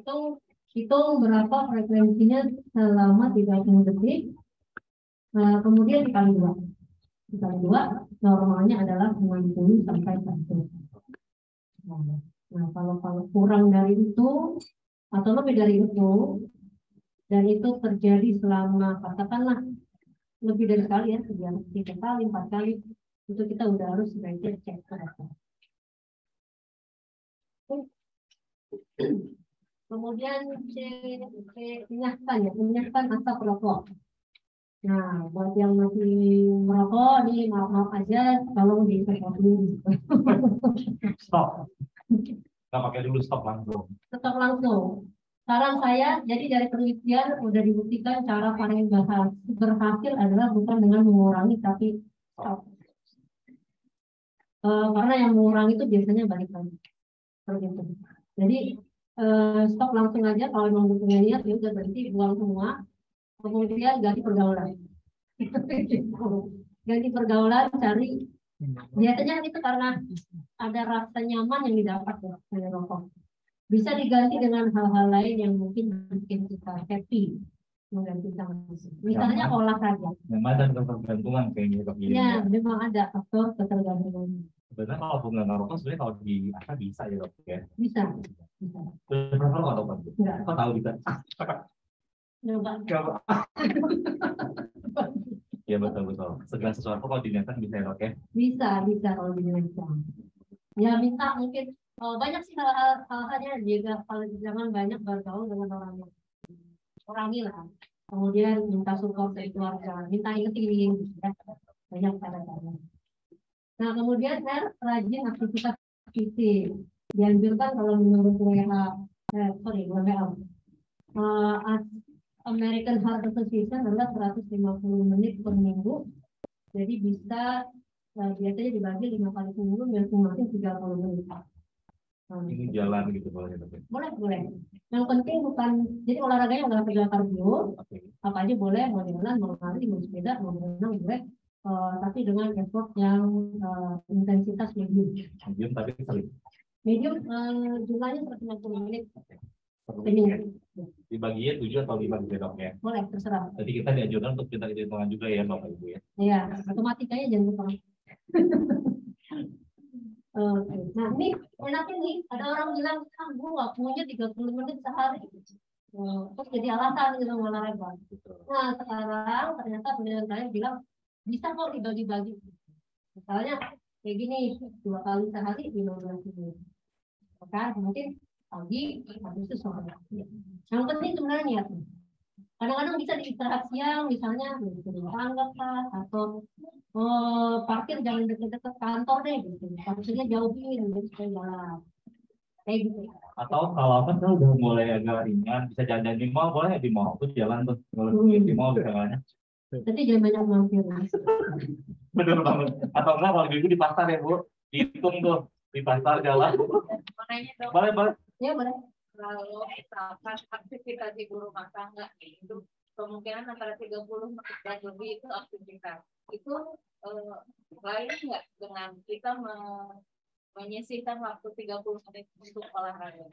hitung berapa frekuensinya selama 30 detik. Kemudian dikali 2. Dikali 2 normalnya adalah 90 sampai 100. Nah, kalau kurang dari itu atau lebih dari itu, dan itu terjadi selama katakanlah lebih dari sekali ya, 3 kali, 4 kali, itu kita udah harus sebaiknya cek. Kemudian ingatkan asap rokok. Nah, buat yang masih merokok nih, maaf aja, tolong di-stop dulu. Stop. Nggak pakai dulu, stop langsung. Stop langsung. Saran saya, jadi dari penelitian udah dibuktikan cara paling berhasil adalah bukan dengan mengurangi, tapi stop. Karena yang mengurangi itu biasanya balik lagi. Begitu. Jadi stop langsung aja, kalau memang punya niat ya udah berhenti, buang semua. Kemudian ganti pergaulan. Ganti pergaulan, cari. Biasanya itu karena ada rasa nyaman yang didapat ya dari rokok. Bisa diganti dengan hal-hal lain yang mungkin bikin kita happy, menggantikan. Misalnya olahraga. Nyaman dan ketergantungan kayaknya. Ya, memang ada faktor ketergantungan. Sebenarnya kalau bunga ngerokok sebenarnya kalau di apa bisa ya dok ya? Bisa. Pernah nggak dok? Enggak. Kok tahu bisa? Coba. Ya betul. Segala sesuatu kalau diniatkan bisa ya dok ya? Bisa kalau diniatkan. Ya minta mungkin banyak sih hal-halnya juga, kalau jangan banyak bergaul dengan orang yang kurangi lah. Kemudian minta support dari keluarga, minta ingetin gitu ya. Banyak cara-cara. Nah, kemudian rajin aktivitas fisik. Dianjurkan kalau menurut WHO, American Heart Association adalah 150 menit per minggu. Jadi bisa biasanya dibagi 5 kali seminggu dan masing-masing 30 menit. Ini jalan gitu boleh dok? Boleh. Yang penting bukan, jadi olahraganya nggak pegang kardio, apa aja boleh, mau jalan, mau lari, mau sepeda, mau berenang boleh. Tapi dengan effort yang intensitas medium. Medium tapi sering. Medium jumlahnya 150 menit. Dibaginya 7 atau 5 gitu dok ya? Boleh, terserah. Jadi kita dianjurkan untuk kita hitungan juga ya Bapak Ibu ya? Iya, matematikanya jangan lupa. Oke. Nah ini enaknya nih, ada orang bilang, gue nggak punya 30 menit sehari. Terus jadi alasan gitu olahraga. Nah sekarang ternyata penelitian saya bilang bisa kok dibagi-bagi. Misalnya kayak gini, 2 kali sehari 15 menit. Kan mungkin pagi, habis itu sore. Yang penting sebenarnya niat. Kadang-kadang bisa diistirahat siang, misalnya di tangga kah, atau parkir jangan dekat-dekat kantor deh, gitu. Maksudnya jauhin, gitu supaya jalan. Kayak gitu. Atau kalau kan kan udah mulai agak ringan, bisa jalan di mall, boleh di mall, terus jalan tuh, kalau di mall misalnya. Tapi jangan banyak mampir. Bener banget. Atau enggak kalau ibu di pasar ya Bu, hitung tuh di pasar jalan. Boleh, boleh. Ya boleh. Kalau misalkan aktivitas ibu rumah tangga itu kemungkinan antara 30 dan lebih itu aktivitas itu lain nggak dengan kita menyisihkan waktu 30 menit untuk olahraga?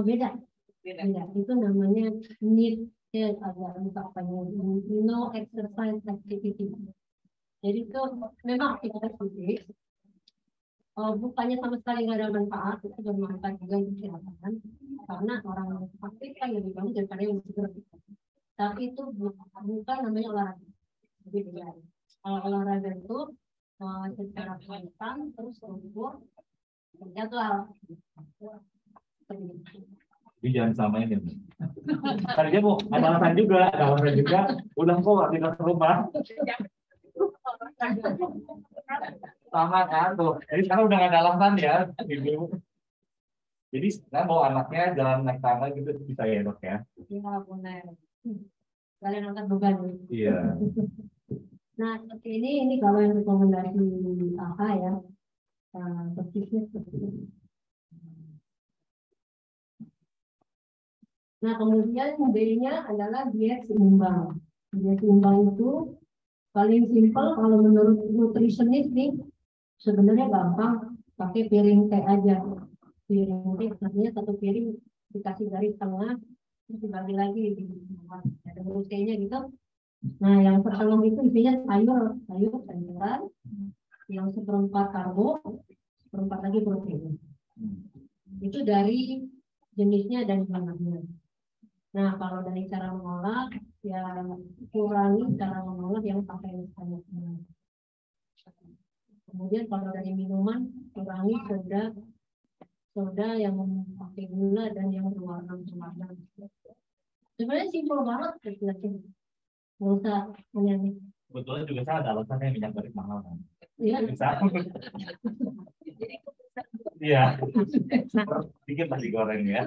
Beda. Itu namanya need, ya agak lupa apanya, no exercise activity. Jadi itu memang aktivitas fisik, bukannya sama sekali nggak ada manfaat, itu bermanfaat juga untuk kesehatan, karena orang aktif kan lebih bagus daripada yang seger. Tapi itu bukan namanya olahraga. Jadi beda. Kalau olahraga itu secara konstan terus terukur berjadwal. Jadi jangan samain ya. Tadinya Bu, ada alasan juga, udah kok nggak tinggal ke rumah. Sama kan tuh. Jadi sekarang udah nggak ada alasan ya, Ibu. Jadi sekarang mau anaknya jalan naik tangga gitu bisa ya Dok ya? Iya benar. Kalian angkat beban. Iya. Nah seperti ini kalau yang rekomendasi AHA ya, persisnya seperti ini. Nah kemudian B-nya adalah diet seimbang. Diet seimbang itu paling simpel kalau menurut nutritionist nih, sebenarnya gampang, pakai piring teh aja. Piring teh artinya satu piring dikasih garis tengah, terus dibagi lagi, ada T-nya gitu. Nah yang pertolong itu isinya sayuran, yang seperempat karbo, seperempat lagi protein. Itu dari jenisnya dan jumlahnya. Nah kalau dari cara mengolah, ya kurangi cara mengolah yang pakai banyak. Kemudian kalau dari minuman, kurangi soda yang pakai gula dan yang berwarna. Sebenarnya simpel banget, nggak usah aneh-aneh. Sebetulnya juga saya ada alasannya minyak goreng mahal kan. Iya. Bisa. Iya. Sedikit masih goreng ya.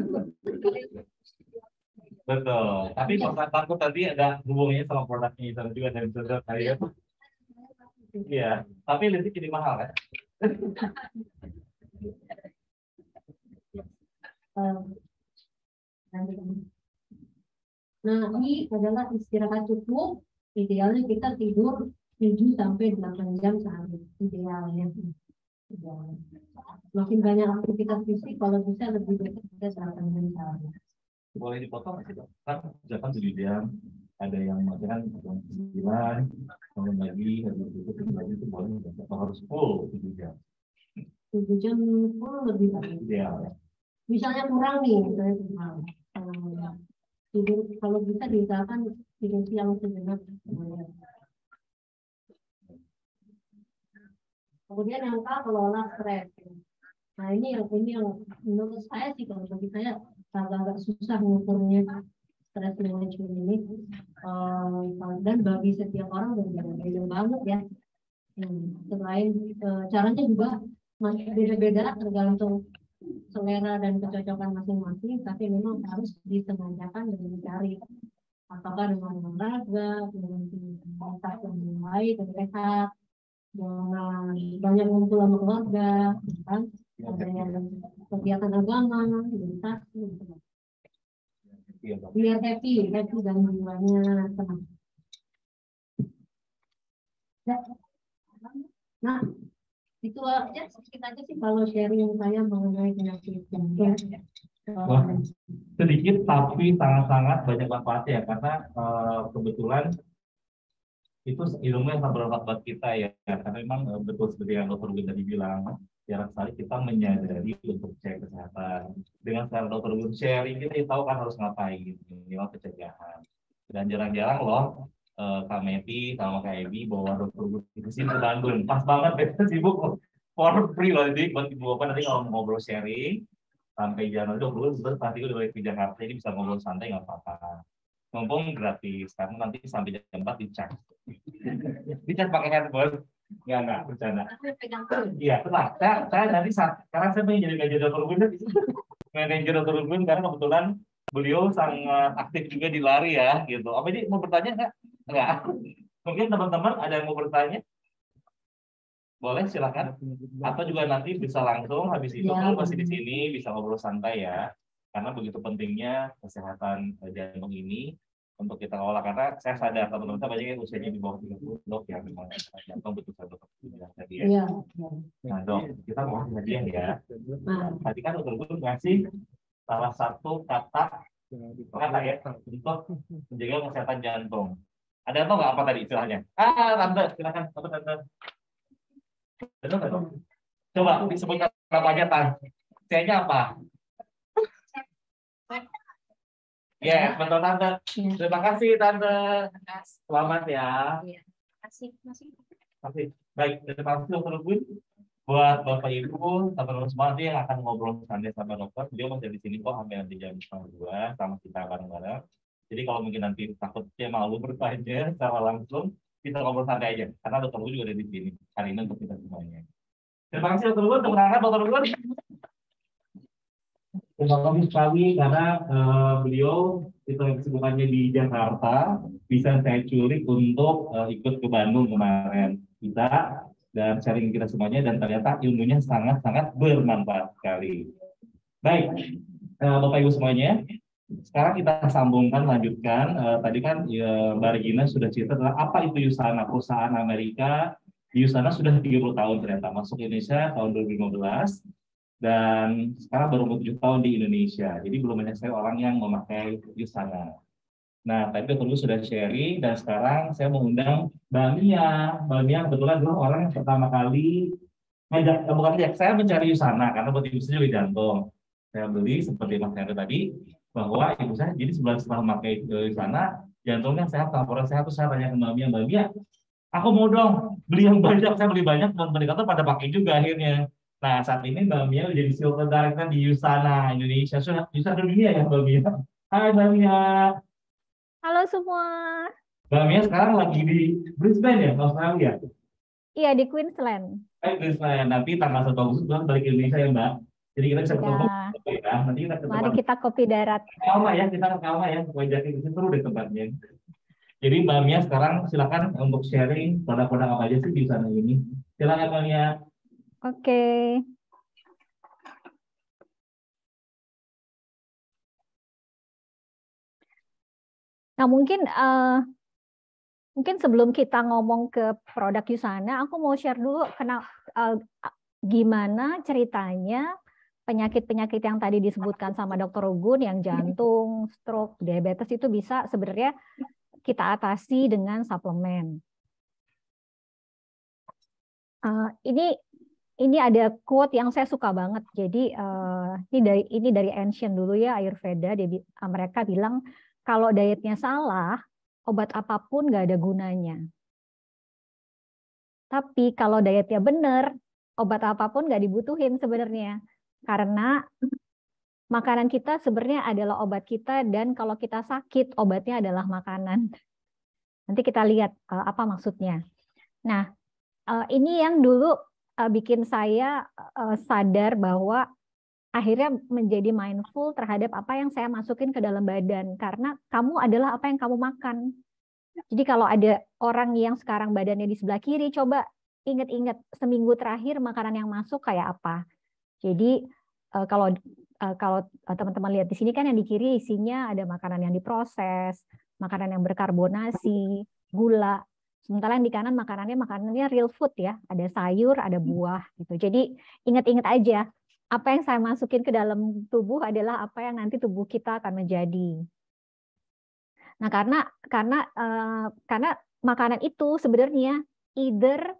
Betul. Tapi takut tadi ada hubungannya sama produknya itu juga dari sensor saya. Iya. Tapi listrik jadi mahal kan? Nah, ini adalah istirahat cukup. Idealnya kita tidur 7 sampai 8 jam sehari. Idealnya. Makin banyak aktivitas fisik, kalau bisa lebih banyak kita 8 jam sehari. Boleh dipotong nggak sih Dok? Kan misalkan 7 jam, ada yang makan 9, kemudian lagi habis itu lagi itu boleh atau harus full 7 jam? 7 jam full lebih baik. Ideal ya. Misalnya kurang nih, misalnya kurang. Tidur kalau bisa diusahakan tidur siang sejenak. Kemudian yang kelola stres. Nah ini yang menurut saya sih, kalau bagi saya agak susah mengukurnya stres management ini, dan bagi setiap orang berbeda-beda banget ya. Selain caranya juga masih beda-beda tergantung selera dan kecocokan masing-masing, tapi memang harus disengajakan dan dicari apakah dengan olahraga, dengan makan yang baik dan sehat, dengan banyak ngumpul sama keluarga, kan? Ada yang kegiatan agama, meditasi, gitu. Biar happy dan jiwanya tenang. Nah, itu aja sedikit aja sih kalau sharing saya mengenai penyakit jantung. Sedikit tapi sangat-sangat banyak manfaatnya ya, karena kebetulan itu ilmu yang sangat bermanfaat buat kita ya, karena memang betul seperti yang Dr. Win tadi bilang, jarang sekali kita menyadari untuk cek kesehatan. Dengan cara dokter Gun sharing, kita tahu kan harus ngapain gitu, minimal pencegahan. Dan jarang-jarang loh Kak Meti sama Kak Ebi bawa dokter Gun ke sini ke Bandung. Pas banget, kita sibuk for free loh, jadi buat ibu bapak nanti kalau mau ngobrol sharing sampai Januari 20 nanti udah balik ke Jakarta, jadi bisa ngobrol santai nggak apa-apa. Mumpung gratis, karena nanti sampai jam 4 dicek. Dicek pakai handphone. Enggak, bercanda. Iya, tenang. Saya nanti sekarang saya pengen jadi manajer dokter Gun. Manajer dokter Gun karena kebetulan beliau sangat aktif juga di lari ya, gitu. Apa ini mau bertanya nggak? Enggak. Mungkin teman-teman ada yang mau bertanya? Boleh, silakan. Atau juga nanti bisa langsung habis itu kalau masih di sini bisa ngobrol santai ya. Karena begitu pentingnya kesehatan jantung ini untuk kita olah, karena saya sadar teman-teman saya banyak yang usianya di bawah 30 dok ya, memang jantung betul betul tadi ya. Iya. Nah dok, kita mau hadiah ya. Tadi kan dokter Gun ngasih salah satu kata ya untuk menjaga kesehatan jantung. Ada yang tahu nggak apa tadi istilahnya? Tante, silakan tante. Betul nggak dok? Coba disebutkan namanya tante. C-nya apa? Yes, betul tante. Terima kasih tante. Selamat ya. Terima kasih. Baik, terima kasih dokter Gun. Buat Bapak Ibu, teman-teman semua yang akan ngobrol santai sama dokter, dia masih di sini kok sampai nanti jam 1:30 sama kita bareng-bareng. Jadi kalau mungkin nanti takutnya malu bertanya secara langsung, kita ngobrol santai aja. Karena dokter Gun juga ada di sini hari ini untuk kita semuanya. Terima kasih dokter Gun, tepuk tangan dokter Gun. Terima kasih sekali karena beliau itu kesibukannya di Jakarta, bisa saya culik untuk ikut ke Bandung kemarin kita dan sharing kita semuanya, dan ternyata ilmunya sangat-sangat bermanfaat sekali. Baik, Bapak Ibu semuanya, sekarang kita sambungkan, lanjutkan. Tadi kan Mbak Regina sudah cerita tentang apa itu USANA, perusahaan Amerika. Di USANA sudah 30 tahun ternyata, masuk Indonesia tahun 2015. Dan sekarang baru 7 tahun di Indonesia, jadi belum banyak sekali orang yang memakai USANA. Nah, tadi dokter Gun sudah sharing, dan sekarang saya mengundang Mbak Mia. Mbak Mia kebetulan dulu orang yang pertama kali saya mencari USANA karena buat ibu saya juga jantung. Saya beli seperti Mas Hendra tadi, bahwa ibu saya jadi setelah memakai USANA, jantungnya sehat, laporan sehat. Terus saya tanya ke Mbak Mia, aku mau dong beli yang banyak. Saya beli banyak, teman-teman di kantor pada pakai juga akhirnya. Nah, saat ini Mbak Mia jadi Silver Director di USANA Indonesia. USANA dunia ya Mbak Mia. Hai Mbak Mia. Halo semua. Mbak Mia sekarang lagi di Brisbane ya, Australia? Iya, di Queensland. Queensland. Nanti tanggal 1 Agustus balik ke Indonesia ya Mbak. Jadi kita bisa ketemu ya. Nanti kita ketemu. Mari kita kopi darat. Kalma ya, kita ke Kalma ya. Wajahnya di situ seru deh tempatnya. Jadi Mbak Mia sekarang silakan untuk sharing produk-produk apa aja sih di USANA ini. Silakan Mbak Mia. Oke. Nah, mungkin sebelum kita ngomong ke produk USANA, aku mau share dulu gimana ceritanya penyakit-penyakit yang tadi disebutkan sama Dr. Gun, yang jantung, stroke, diabetes itu bisa sebenarnya kita atasi dengan suplemen. Ini ada quote yang saya suka banget. Jadi ini dari ancient dulu ya, Ayurveda. Mereka bilang kalau dietnya salah, obat apapun nggak ada gunanya. Tapi kalau dietnya benar, obat apapun nggak dibutuhin sebenarnya. Karena makanan kita sebenarnya adalah obat kita, dan kalau kita sakit, obatnya adalah makanan. Nanti kita lihat apa maksudnya. Nah, ini yang dulu bikin saya sadar bahwa akhirnya menjadi mindful terhadap apa yang saya masukin ke dalam badan. Karena kamu adalah apa yang kamu makan. Jadi kalau ada orang yang sekarang badannya di sebelah kiri, coba ingat-ingat seminggu terakhir makanan yang masuk kayak apa. Jadi kalau teman-teman lihat di sini kan yang di kiri isinya ada makanan yang diproses, makanan yang berkarbonasi, gula. Sementara yang di kanan makanannya real food ya, ada sayur, ada buah gitu. Jadi ingat-ingat aja, apa yang saya masukin ke dalam tubuh adalah apa yang nanti tubuh kita akan menjadi. Nah, karena makanan itu sebenarnya either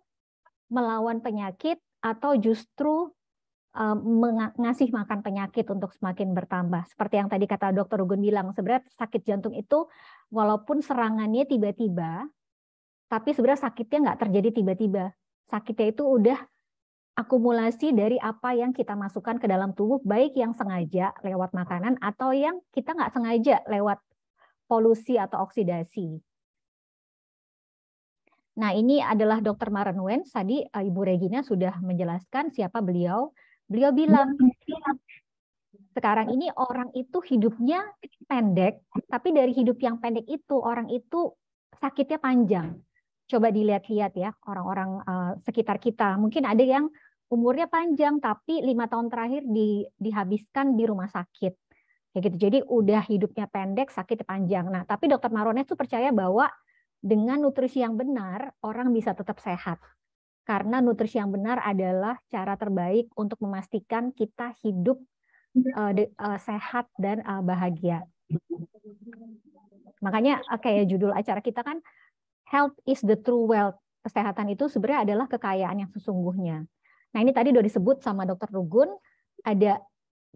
melawan penyakit atau justru ngasih makan penyakit untuk semakin bertambah. Seperti yang tadi kata Dr. Rugun bilang, sebenarnya sakit jantung itu walaupun serangannya tiba-tiba, tapi sebenarnya sakitnya nggak terjadi tiba-tiba. Sakitnya itu udah akumulasi dari apa yang kita masukkan ke dalam tubuh, baik yang sengaja lewat makanan atau yang kita nggak sengaja lewat polusi atau oksidasi. Nah, ini adalah Dr. Maren Wens. Tadi Ibu Regina sudah menjelaskan siapa beliau. Beliau bilang, sekarang ini orang itu hidupnya pendek, tapi dari hidup yang pendek itu, orang itu sakitnya panjang. Coba dilihat-lihat ya, orang-orang sekitar kita. Mungkin ada yang umurnya panjang, tapi 5 tahun terakhir dihabiskan di rumah sakit. Kayak gitu. Jadi udah hidupnya pendek, sakitnya panjang. Nah, tapi Dr. Marones tuh percaya bahwa dengan nutrisi yang benar, orang bisa tetap sehat. Karena nutrisi yang benar adalah cara terbaik untuk memastikan kita hidup sehat dan bahagia. Makanya kayak judul acara kita kan, Health is the true wealth. Kesehatan itu sebenarnya adalah kekayaan yang sesungguhnya. Nah, ini tadi udah disebut sama Dr. Rugun, ada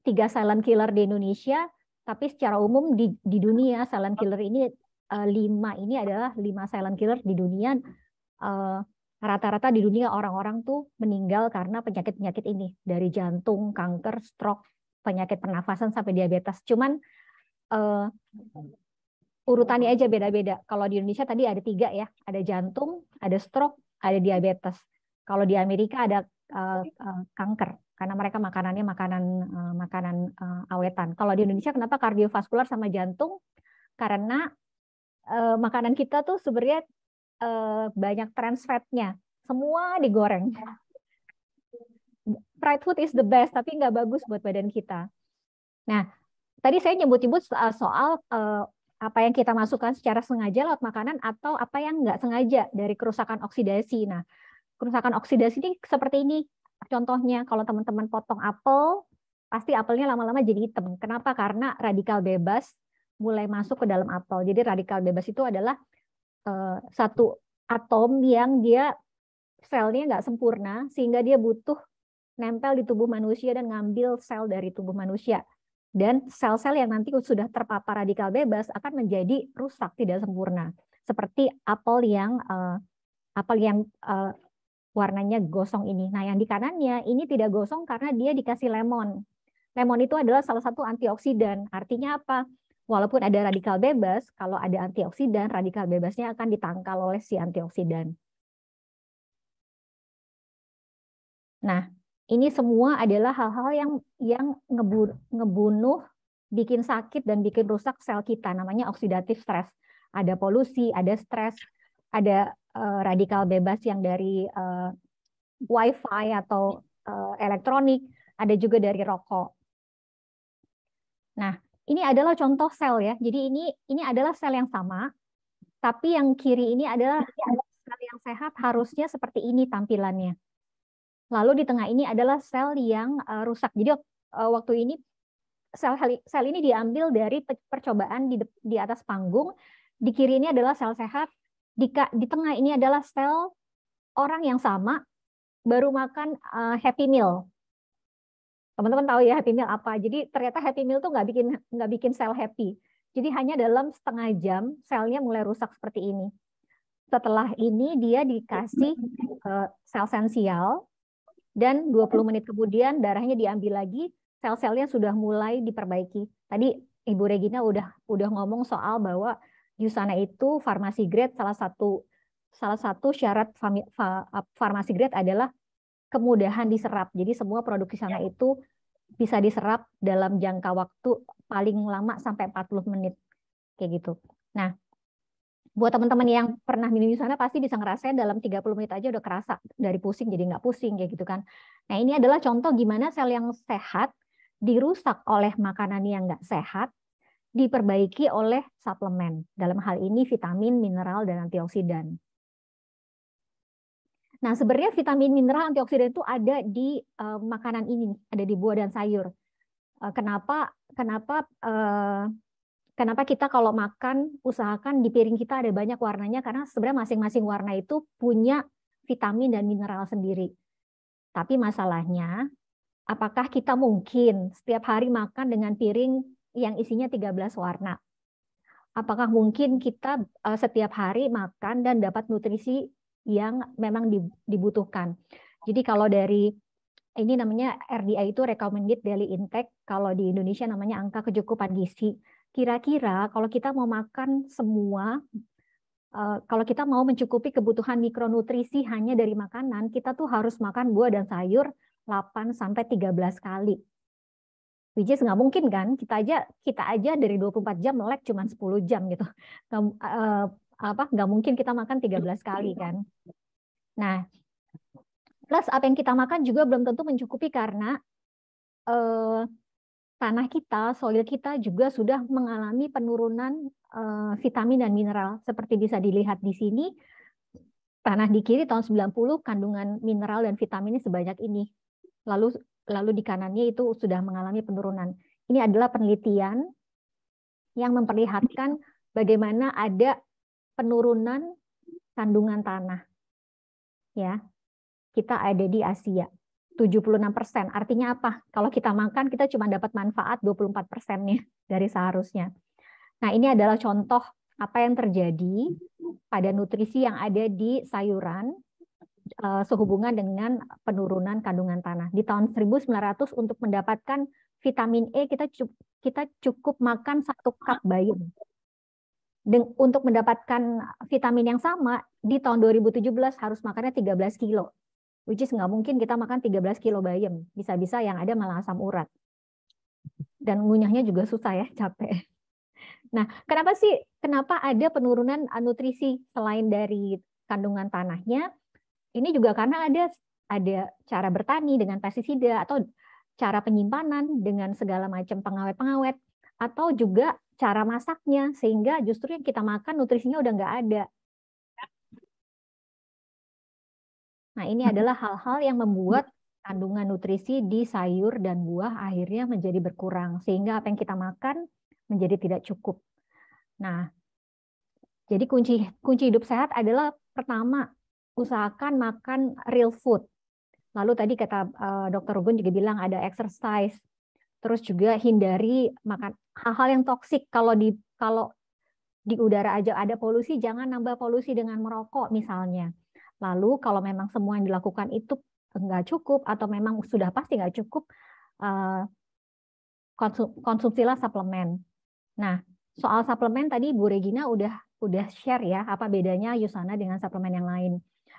3 silent killer di Indonesia, tapi secara umum di dunia silent killer ini 5 ini adalah 5 silent killer di dunia. Rata-rata di dunia orang-orang tuh meninggal karena penyakit-penyakit ini, dari jantung, kanker, stroke, penyakit pernafasan sampai diabetes. Cuman urutannya aja beda-beda. Kalau di Indonesia tadi ada 3 ya, ada jantung, ada stroke, ada diabetes. Kalau di Amerika ada kanker, karena mereka makanannya makanan awetan. Kalau di Indonesia kenapa kardiovaskular sama jantung? Karena makanan kita tuh sebenarnya banyak trans fatnya, semua digoreng. Fried food is the best, tapi nggak bagus buat badan kita. Nah, tadi saya nyebut-nyebut soal apa yang kita masukkan secara sengaja lewat makanan atau apa yang nggak sengaja dari kerusakan oksidasi. Nah, kerusakan oksidasi ini seperti ini. Contohnya, kalau teman-teman potong apel, pasti apelnya lama-lama jadi hitam. Kenapa? Karena radikal bebas mulai masuk ke dalam apel. Jadi radikal bebas itu adalah satu atom yang dia selnya nggak sempurna, sehingga dia butuh nempel di tubuh manusia dan ngambil sel dari tubuh manusia. Dan sel-sel yang nanti sudah terpapar radikal bebas akan menjadi rusak, tidak sempurna. Seperti apel yang warnanya gosong ini. Nah, yang di kanannya ini tidak gosong karena dia dikasih lemon. Lemon itu adalah salah satu antioksidan. Artinya apa? Walaupun ada radikal bebas, kalau ada antioksidan, radikal bebasnya akan ditangkal oleh si antioksidan. Nah, ini semua adalah hal-hal yang ngebunuh, bikin sakit dan bikin rusak sel kita. Namanya oxidative stress. Ada polusi, ada stres, ada radikal bebas yang dari wifi atau elektronik, ada juga dari rokok. Nah, ini adalah contoh sel ya. Jadi ini adalah sel yang sama, tapi yang kiri ini adalah sel yang sehat, harusnya seperti ini tampilannya. Lalu di tengah ini adalah sel yang rusak. Jadi waktu ini sel ini diambil dari percobaan di atas panggung. Di kiri ini adalah sel sehat. Di tengah ini adalah sel orang yang sama baru makan Happy Meal. Teman-teman tahu ya Happy Meal apa? Jadi ternyata Happy Meal tuh nggak bikin sel happy. Jadi hanya dalam setengah jam selnya mulai rusak seperti ini. Setelah ini dia dikasih sel sensial dan 20 menit kemudian darahnya diambil lagi, sel-selnya sudah mulai diperbaiki. Tadi Ibu Regina udah ngomong soal bahwa Yusana itu farmasi grade, salah satu syarat farmasi grade adalah kemudahan diserap. Jadi semua produk di sana itu bisa diserap dalam jangka waktu paling lama sampai 40 menit. Kayak gitu. Nah, buat teman-teman yang pernah minum di sana pasti bisa ngerasain dalam 30 menit aja udah kerasa. Dari pusing jadi nggak pusing kayak gitu kan. Nah, ini adalah contoh gimana sel yang sehat dirusak oleh makanan yang nggak sehat, diperbaiki oleh suplemen. Dalam hal ini vitamin, mineral, dan antioksidan. Nah, sebenarnya vitamin, mineral, antioksidan itu ada di makanan ini, ada di buah dan sayur. Kenapa kita kalau makan usahakan di piring kita ada banyak warnanya, karena sebenarnya masing-masing warna itu punya vitamin dan mineral sendiri. Tapi masalahnya, apakah kita mungkin setiap hari makan dengan piring yang isinya 13 warna? Apakah mungkin kita setiap hari makan dan dapat nutrisi yang memang dibutuhkan? Jadi kalau dari ini namanya RDI itu recommended daily intake, kalau di Indonesia namanya angka kecukupan gizi. Kira-kira kalau kita mau makan semua, kalau kita mau mencukupi kebutuhan mikronutrisi hanya dari makanan, kita tuh harus makan buah dan sayur 8-13 kali. Which is nggak mungkin kan, kita aja dari 24 jam melek cuma 10 jam gitu. Nggak mungkin kita makan 13 kali kan. Nah, plus apa yang kita makan juga belum tentu mencukupi karena tanah kita, soil kita juga sudah mengalami penurunan vitamin dan mineral. Seperti bisa dilihat di sini, tanah di kiri tahun 90 kandungan mineral dan vitaminnya sebanyak ini. Lalu di kanannya itu sudah mengalami penurunan. Ini adalah penelitian yang memperlihatkan bagaimana ada penurunan kandungan tanah. Ya, kita ada di Asia 76%. Artinya apa? Kalau kita makan kita cuma dapat manfaat 24%-nya dari seharusnya. Nah, ini adalah contoh apa yang terjadi pada nutrisi yang ada di sayuran sehubungan dengan penurunan kandungan tanah. Di tahun 1900 untuk mendapatkan vitamin E kita cukup makan 1 cup bayam. Untuk mendapatkan vitamin yang sama di tahun 2017 harus makannya 13 kilo. Which is nggak mungkin kita makan 13 kilo bayam. Bisa-bisa yang ada malah asam urat. Dan ngunyahnya juga susah ya, capek. Nah, kenapa ada penurunan nutrisi selain dari kandungan tanahnya? Ini juga karena ada cara bertani dengan pestisida atau cara penyimpanan dengan segala macam pengawet-pengawet atau juga cara masaknya sehingga justru yang kita makan nutrisinya udah nggak ada. Nah, ini adalah hal-hal yang membuat kandungan nutrisi di sayur dan buah akhirnya menjadi berkurang sehingga apa yang kita makan menjadi tidak cukup. Nah, jadi kunci hidup sehat adalah pertama, usahakan makan real food. Lalu tadi kata Dr. Rugun juga bilang ada exercise. Terus juga hindari makan hal-hal yang toksik. Kalau di udara aja ada polusi, jangan nambah polusi dengan merokok misalnya. Lalu kalau memang semua yang dilakukan itu nggak cukup atau memang sudah pasti nggak cukup, konsumsilah suplemen. Nah, soal suplemen tadi Bu Regina udah share ya apa bedanya Yusana dengan suplemen yang lain.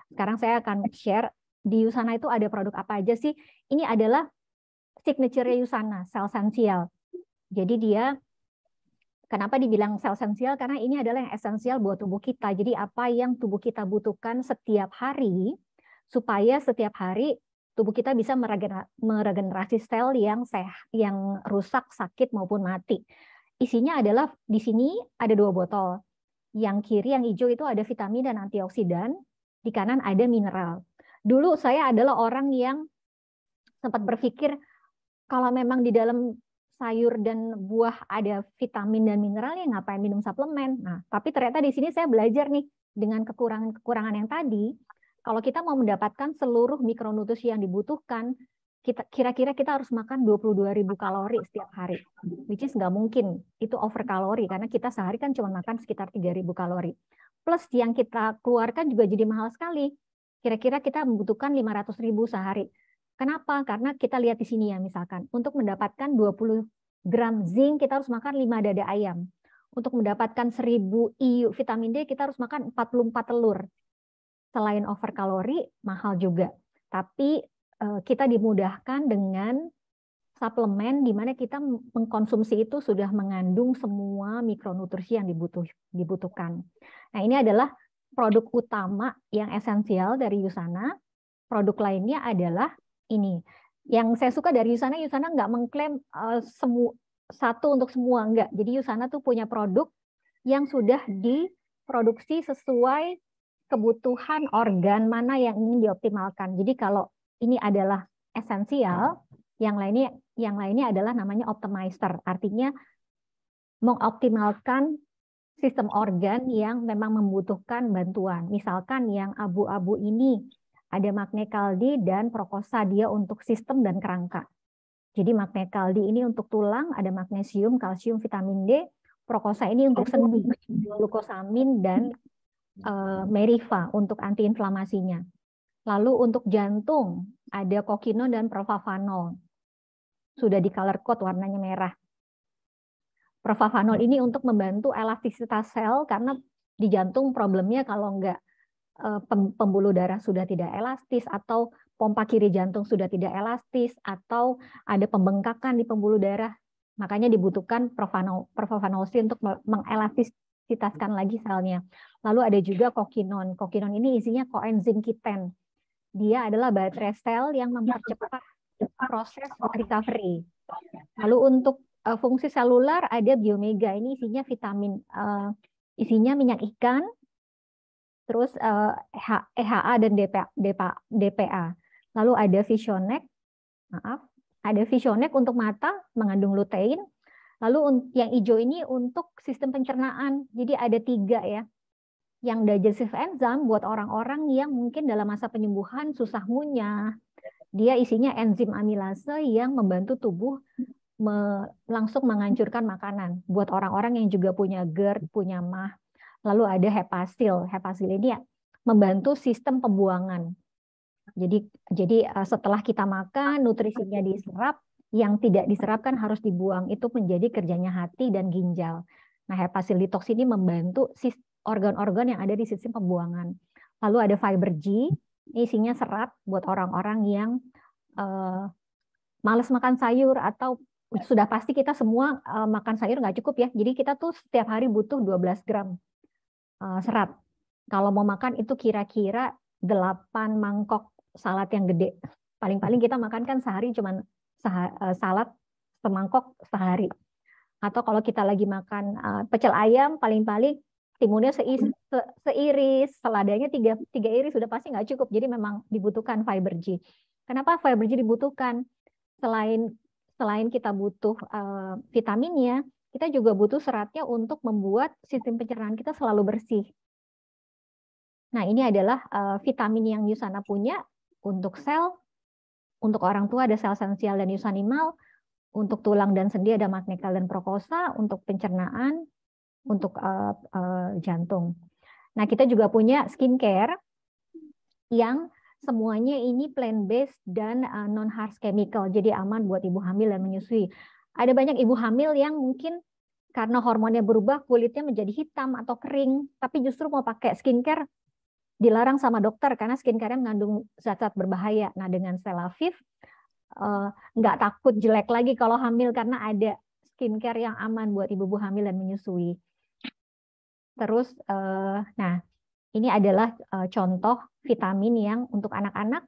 Sekarang saya akan share di Yusana itu ada produk apa aja sih. Ini adalah signature Yusana, Cellsential. Jadi dia, kenapa dibilang Cellsential? Karena ini adalah yang esensial buat tubuh kita. Jadi apa yang tubuh kita butuhkan setiap hari, supaya setiap hari tubuh kita bisa meregenerasi sel yang yang rusak, sakit, maupun mati. Isinya adalah, di sini ada 2 botol. Yang kiri, yang hijau itu ada vitamin dan antioksidan. Di kanan ada mineral. Dulu saya adalah orang yang sempat berpikir kalau memang di dalam sayur dan buah ada vitamin dan mineral, ya ngapain minum suplemen. Nah, tapi ternyata di sini saya belajar nih dengan kekurangan yang tadi, kalau kita mau mendapatkan seluruh mikronutrisi yang dibutuhkan, kira-kira kita harus makan 22.000 kalori setiap hari. Which is nggak mungkin, itu over kalori karena kita sehari kan cuma makan sekitar 3.000 kalori. Plus yang kita keluarkan juga jadi mahal sekali. Kira-kira kita membutuhkan 500.000 sehari. Kenapa? Karena kita lihat di sini ya, misalkan untuk mendapatkan 20 gram zinc kita harus makan 5 dada ayam. Untuk mendapatkan 1000 IU vitamin D kita harus makan 44 telur. Selain over kalori, mahal juga. Tapi kita dimudahkan dengan suplemen di mana kita mengkonsumsi itu sudah mengandung semua mikronutrisi yang dibutuhkan. Nah, ini adalah produk utama yang esensial dari Yusana. Produk lainnya adalah ini. Yang saya suka dari Yusana nggak mengklaim satu untuk semua, enggak. Jadi Yusana tuh punya produk yang sudah diproduksi sesuai kebutuhan organ mana yang ingin dioptimalkan. Jadi kalau ini adalah esensial, yang lainnya adalah namanya optimizer. Artinya mengoptimalkan sistem organ yang memang membutuhkan bantuan. Misalkan yang abu-abu ini Ada Magne Kaldi dan Prokosa, dia untuk sistem dan kerangka. Jadi Magne Kaldi ini untuk tulang, ada magnesium, kalsium, vitamin D. Prokosa ini untuk sendi, glukosamin dan meriva untuk antiinflamasinya. Lalu untuk jantung ada kokinon dan provavanol. Sudah di color code warnanya merah. Provavanol ini untuk membantu elastisitas sel karena di jantung problemnya kalau enggak pembuluh darah sudah tidak elastis atau pompa kiri jantung sudah tidak elastis atau ada pembengkakan di pembuluh darah, makanya dibutuhkan provavanol C untuk mengelastiskan lagi selnya. Lalu ada juga kokinon. Kokinon ini isinya koenzim Q10. Dia adalah baterai sel yang mempercepat proses recovery. Lalu untuk fungsi seluler ada biomega, ini isinya vitamin, isinya minyak ikan, terus EHA dan DPA. Lalu ada Visionex, ada Visionex untuk mata, mengandung lutein. Lalu yang hijau ini untuk sistem pencernaan. Jadi ada 3 ya. Yang digestive enzyme buat orang-orang yang mungkin dalam masa penyembuhan susah ngunyah. Dia isinya enzim amilase yang membantu tubuh langsung menghancurkan makanan. Buat orang-orang yang juga punya GERD, punya MAH. Lalu ada hepasil. Hepasil ini membantu sistem pembuangan. Jadi setelah kita makan, nutrisinya diserap, yang tidak diserap kan harus dibuang. Itu menjadi kerjanya hati dan ginjal. Nah, hepasil detox ini membantu organ-organ yang ada di sistem pembuangan. Lalu ada fiber G, isinya serat buat orang-orang yang malas makan sayur atau sudah pasti kita semua makan sayur nggak cukup ya. Jadi kita tuh setiap hari butuh 12 gram serat. Kalau mau makan itu kira-kira 8 mangkok salad yang gede. Paling-paling kita makan kan sehari cuman salad semangkok sehari. Atau kalau kita lagi makan pecel ayam, paling-paling timunnya seiris, seladanya 3 iris sudah pasti nggak cukup. Jadi memang dibutuhkan fiber G. Kenapa fiber G dibutuhkan? Selain kita butuh vitaminnya, kita juga butuh seratnya untuk membuat sistem pencernaan kita selalu bersih. Nah, ini adalah vitamin yang Yusana punya untuk sel, untuk orang tua ada sel esensial dan Yusanimal, untuk tulang dan sendi ada Magne Kaldi dan Prokosa, untuk pencernaan, untuk jantung. Nah, kita juga punya skincare yang semuanya ini plant-based dan non-harsh chemical, jadi aman buat ibu hamil dan menyusui. Ada banyak ibu hamil yang mungkin karena hormonnya berubah, kulitnya menjadi hitam atau kering, tapi justru mau pakai skincare, dilarang sama dokter karena skincare-nya mengandung zat-zat berbahaya. Nah, dengan Selaviv, nggak takut jelek lagi kalau hamil karena ada skincare yang aman buat ibu-ibu hamil dan menyusui. Terus, nah ini adalah contoh vitamin yang untuk anak-anak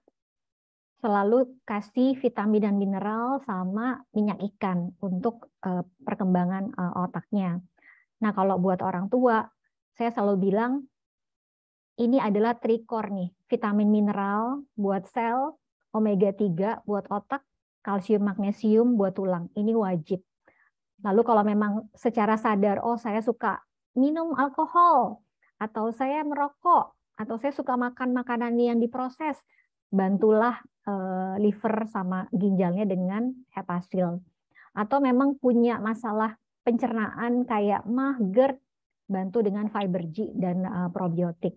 selalu kasih vitamin dan mineral sama minyak ikan untuk perkembangan otaknya. Nah, kalau buat orang tua, saya selalu bilang ini adalah trikor nih, vitamin mineral buat sel, omega 3 buat otak, kalsium magnesium buat tulang. Ini wajib. Lalu kalau memang secara sadar, oh saya suka minum alkohol, atau saya merokok, atau saya suka makan makanan yang diproses, bantulah liver sama ginjalnya dengan hepasil. Atau memang punya masalah pencernaan kayak MAH, GERD, bantu dengan fiber G dan probiotik.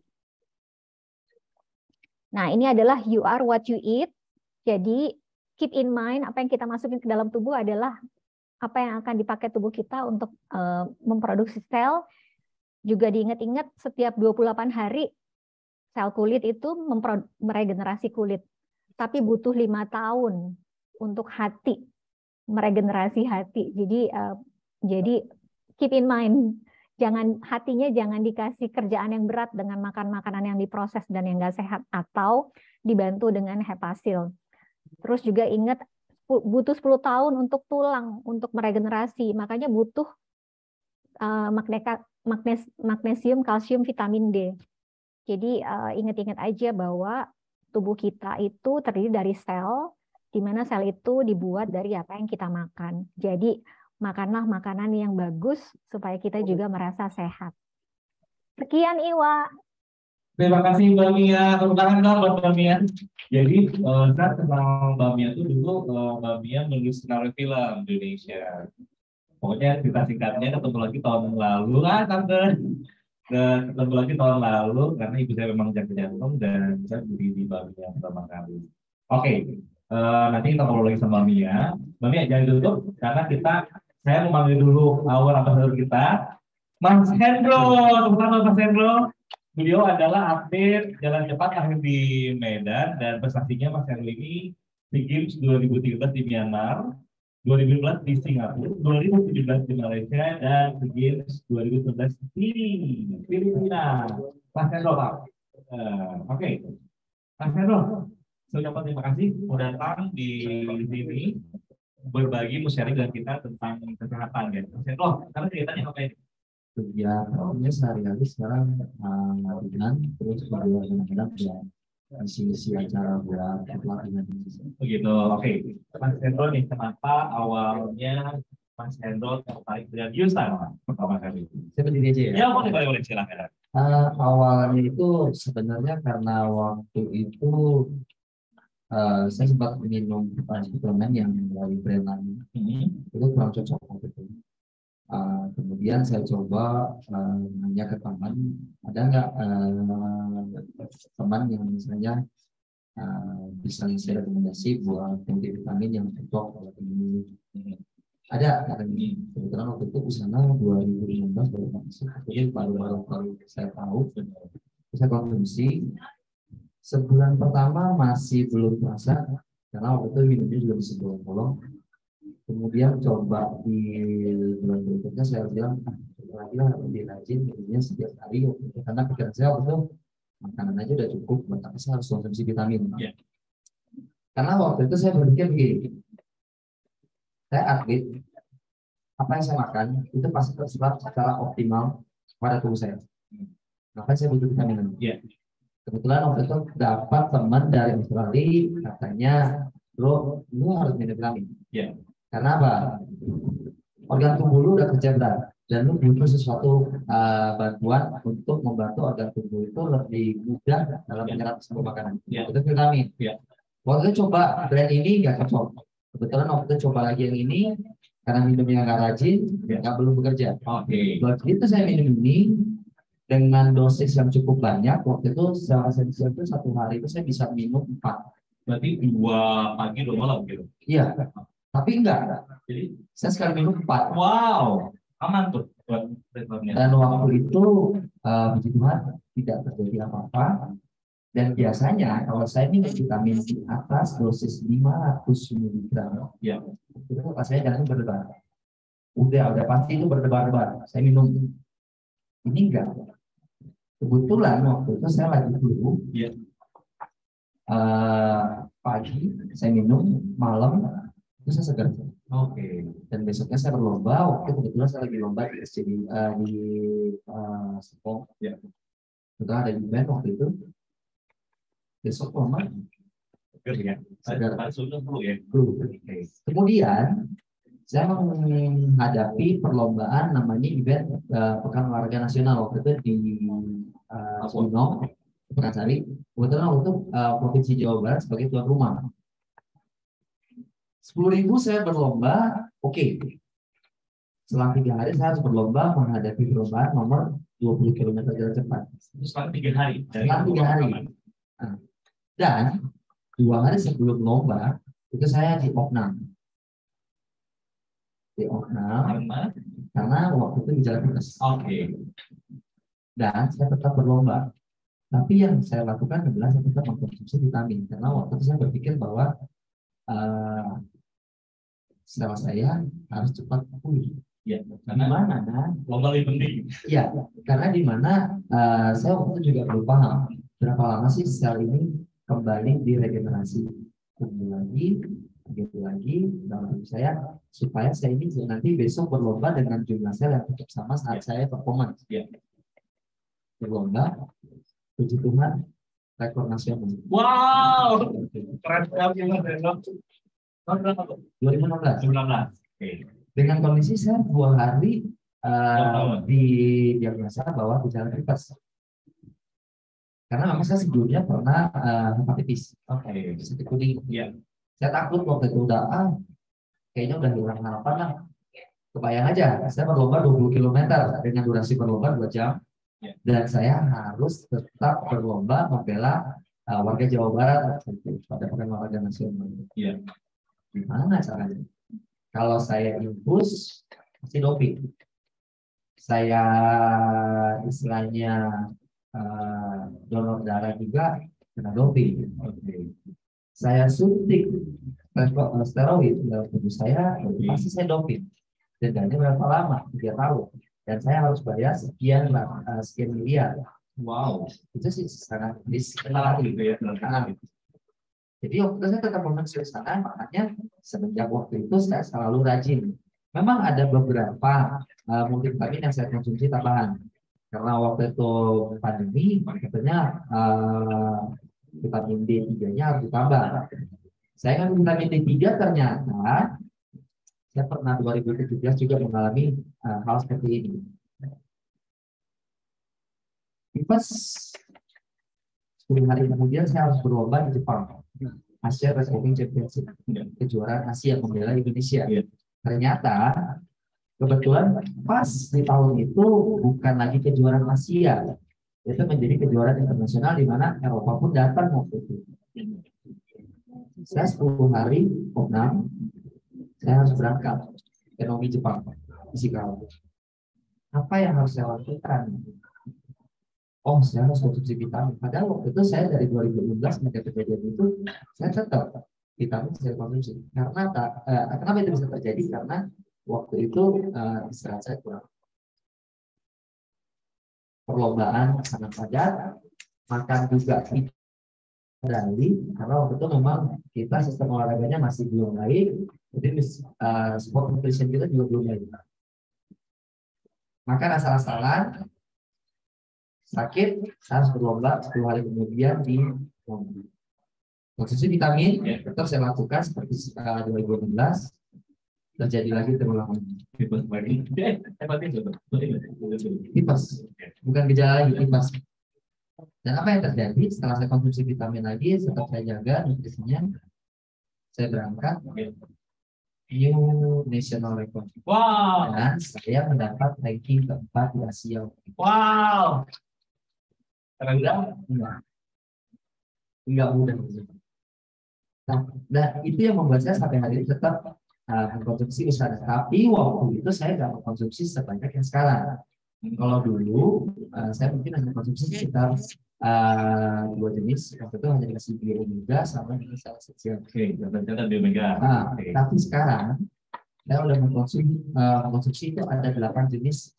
Nah, ini adalah you are what you eat. Jadi keep in mind apa yang kita masukin ke dalam tubuh adalah apa yang akan dipakai tubuh kita untuk memproduksi sel. Juga diingat-ingat setiap 28 hari sel kulit itu meregenerasi kulit. Tapi butuh 5 tahun untuk hati, meregenerasi hati. Jadi keep in mind, hatinya jangan dikasih kerjaan yang berat dengan makan makanan yang diproses dan yang nggak sehat, atau dibantu dengan hepasil. Terus juga ingat butuh 10 tahun untuk tulang, untuk meregenerasi. Makanya butuh magnesium, kalsium, vitamin D. Jadi ingat-ingat aja bahwa tubuh kita itu terdiri dari sel, di mana sel itu dibuat dari apa yang kita makan. Jadi makanlah makanan yang bagus supaya kita juga merasa sehat. Sekian Iwa. Terima kasih Mbak Mia. Tepuk tangan dong buat Mbak Mia. Jadi saya kenal Mbak Mia itu dulu Mbak Mia menulis skenario film di Indonesia. Pokoknya cerita singkatnya ketemu lagi tahun lalu lah tante. Dan ketemu lagi tahun lalu karena ibu saya memang sakit jantung dan saya beli di Mbak Mia pertama kali. Oke, nanti kita ngobrol lagi sama Mbak Mia. Mbak Mia jangan tutup karena saya mau manggil dulu awal ambassador kita, Mas Hendro. Tepuk tangan Mas Hendro. Beliau adalah atlet jalan cepat akhir di Medan dan prestasinya Mas Hendro ini SEA Games 2013 di Myanmar, 2015 di Singapura, 2017 di Malaysia, dan SEA Games 2019 di Filipina. Mas Hendro, Pak. Oke. Mas Hendro, saya ucapkan terima kasih sudah datang di sini berbagi sharing dengan kita tentang kesehatan ya. Mas Hendro, sekarang ceritanya apa ini? Kegiatannya sehari-hari sekarang latihan terus juga kadang-kadang ya isi acara buat pelatihan. Begitu, oke. Mas Hendro nih, kenapa awalnya Mas Hendro tertarik dengan Yusan pertama kali? Saya berdiri aja ya. Ya, boleh silakan. Awalnya itu sebenarnya karena waktu itu saya sempat minum suplemen yang dari brand lain. Itu kurang cocok waktu itu. Kemudian saya coba nanya ke teman, ada nggak teman yang misalnya bisa saya rekomendasi buat multivitamin yang cocok buat ini. Ada katanya. Kebetulan waktu itu di sana 2016 baru masuk, jadi baru saya tahu, saya konsumsi. Sebulan pertama masih belum terasa karena waktu itu minumnya juga bisa bolong-bolong. Kemudian coba di bulan berikutnya saya bilang lagi lah lebih rajin minumnya setiap hari karena pikiran saya waktu itu makanan aja udah cukup, tapi saya harus konsumsi vitamin. Yeah. Karena waktu itu saya berpikir begini, saya atlet, apa yang saya makan itu pasti terserap secara optimal pada tubuh saya. Ngapain saya butuh vitamin? Yeah. Kebetulan waktu itu dapat teman dari Australia katanya, bro, lu harus minum vitamin. Yeah. Karena apa? Organ tubuh lu udah kerja berat dan lu butuh sesuatu bantuan untuk membantu organ tubuh itu lebih mudah dalam menyerap sebuah makanan. Itu vitamin. Waktu itu coba brand ini nggak cocok. Kebetulan waktu itu coba lagi yang ini karena minumnya nggak rajin, nggak belum bekerja. Begitu saya minum ini dengan dosis yang cukup banyak, waktu itu secara esensial itu satu hari itu saya bisa minum 4. Berarti 2 pagi 2 malam gitu? Iya. Tapi enggak. Jadi saya sekali minum 4. Wow, aman tuh buat responnya. Dan waktu itu puji Tuhan tidak terjadi apa-apa. Dan biasanya kalau saya minum vitamin di atas dosis 500 mg, ya, itu rasanya jantung berdebar. Udah pasti itu berdebar-debar. Saya minum ini enggak. Kebetulan waktu itu saya lagi flu. Ya. Pagi saya minum, malam itu saya segar. Oke. Dan besoknya saya berlomba. Waktu kebetulan saya lagi lomba di SCD di Serpong. Ya. Sudah ada event waktu itu. Besok lomba. Segar ya. Segar. Sudah flu ya. Flu. Okay. Kemudian saya menghadapi perlombaan namanya event Pekan Olahraga Nasional waktu itu di Gunung Pekarsari. Kebetulan waktu itu Provinsi Jawa Barat sebagai tuan rumah. 10.000 saya berlomba, oke. Selang 3 hari saya harus berlomba menghadapi perlombaan nomor 20 km jalan cepat. Itu selang 3 hari. Selang 3 hari. Nah, dan 2 hari sebelum lomba itu saya di Oknam. Di Oknam karena waktu itu gejala tipes. Oke. Dan saya tetap berlomba. Tapi yang saya lakukan adalah saya tetap mengkonsumsi vitamin karena waktu itu saya berpikir bahwa sel saya harus cepat pulih. Ya, karena mana lomba lebih penting. Ya, karena di mana saya waktu itu juga belum paham berapa lama sih sel ini kembali diregenerasi. Begitu lagi dalam tubuh saya supaya saya ini nanti besok berlomba dengan jumlah sel yang tetap sama saat saya performance. Ya. Berlomba, puji Tuhan, rekor nasional. Wow, keren sekali Mas Hendro. 2016. Oke. Dengan kondisi saya 2 hari di diagnosa bahwa gejala tipes. Karena memang saya sebelumnya pernah hepatitis. Oke. Sakit kuning. Iya. Saya takut waktu itu kayaknya udah hilang harapan lah. Kebayang aja, saya berlomba 20 km dengan durasi berlomba 2 jam. Ya. Dan saya harus tetap berlomba membela warga Jawa Barat pada pekan olahraga nasional. Iya. Gimana caranya? Kalau saya infus, pasti doping. Saya istilahnya donor darah juga kena doping. Saya suntik steroid dalam tubuh saya, pasti saya doping. Dendanya berapa lama? 3 tahun. Dan saya harus bayar sekian miliar. Wow. Itu sih sangat Kenal gitu ya. Jadi waktu itu saya tetap mengonsumsi sana, makanya semenjak waktu itu saya selalu rajin. Memang ada beberapa multivitamin yang saya konsumsi tambahan. Karena waktu itu pandemi, katanya vitamin D3-nya harus ditambah. Saya kan vitamin D3 ternyata, saya pernah 2017 juga mengalami hal seperti ini. Pas 10 hari kemudian saya harus berlomba di Jepang. Asia Wrestling Championship, kejuaraan Asia membela Indonesia. Ternyata kebetulan pas di tahun itu bukan lagi kejuaraan Asia, itu menjadi kejuaraan internasional di mana Eropa pun datang waktu itu. Saya 10 hari Vietnam, saya harus berangkat ke Nomi Jepang, Ishikawa. Apa yang harus saya lakukan? Oh, saya harus konsumsi vitamin. Padahal waktu itu saya dari 2016 sampai kejadian itu, saya tetap vitamin saya konsumsi. Karena kenapa itu bisa terjadi? Karena waktu itu istirahat saya kurang. Perlombaan sangat padat, makan juga tidak kendali, karena waktu itu memang kita sistem olahraganya masih belum baik, jadi sport nutrition kita juga belum baik. Makan asal-asalan, sakit, harus berlomba 10 hari kemudian di mobil. Konsumsi vitamin tetap saya lakukan seperti 2016, terjadi lagi terulang lagi. Tipes, bukan gejala lagi, tipes. Dan apa yang terjadi setelah saya konsumsi vitamin lagi, tetap saya jaga nutrisinya, saya berangkat new national record. Wow. Dan saya mendapat ranking keempat di Asia. Wow. Rendah? Enggak mudah. Nah, itu yang membuat saya sampai hari ini tetap mengkonsumsi usaha. Tapi waktu itu saya nggak mengkonsumsi sebanyak yang sekarang. Kalau dulu saya mungkin hanya konsumsi sekitar 2 jenis. Waktu itu hanya dikasih Bio-Omega sama dengan salah satu. Oke, ternyata Bio-Omega. Tapi sekarang saya udah mengkonsumsi itu ada 8 jenis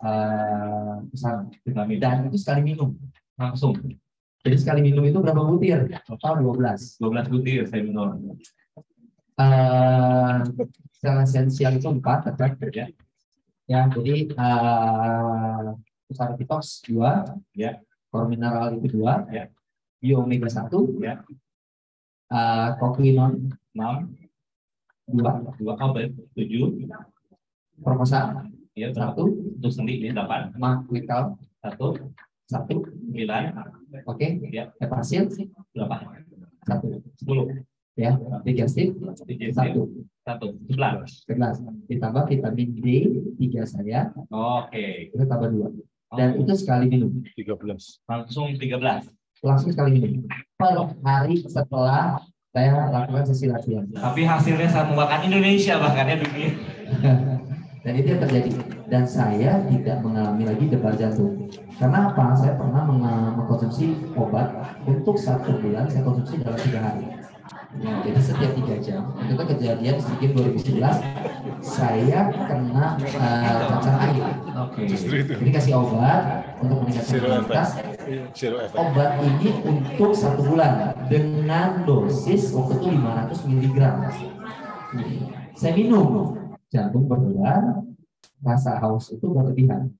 usaha vitamin. Dan itu sekali minum. Langsung. Jadi sekali minum itu berapa butir? Total 12. 12 butir saya minum. Sel esensial itu 4 tetap ya. Ya, jadi usaha detox 2, ya. Core mineral itu 2, ya. Bio-Omega 1, ya. Koquinon 6, 2, 7, Proposa ya, 1, untuk sendi ini 8, Makwikal 1, 9, oke, ya. Epasil berapa? 1, 10, ya, digestif 1, 11, ditambah vitamin D3 saya, oke, itu tambah 2, dan itu sekali minum, 13, langsung 13, langsung sekali minum per hari setelah saya lakukan sesi latihan. Tapi hasilnya sama bahkan Indonesia bahkannya dunia. Dan itu yang terjadi. Dan saya tidak mengalami lagi debar jantung. Karena apa? Saya pernah mengkonsumsi obat untuk 1 bulan, saya konsumsi dalam 3 hari. Nah, jadi setiap 3 jam. Itu kejadian di 2011, saya kena cacar air. Jadi kasih obat untuk meningkatkan imunitas. Obat ini untuk 1 bulan dengan dosis waktu itu 500 mg. Saya minum, jantung berdebar, rasa haus itu berlebihan.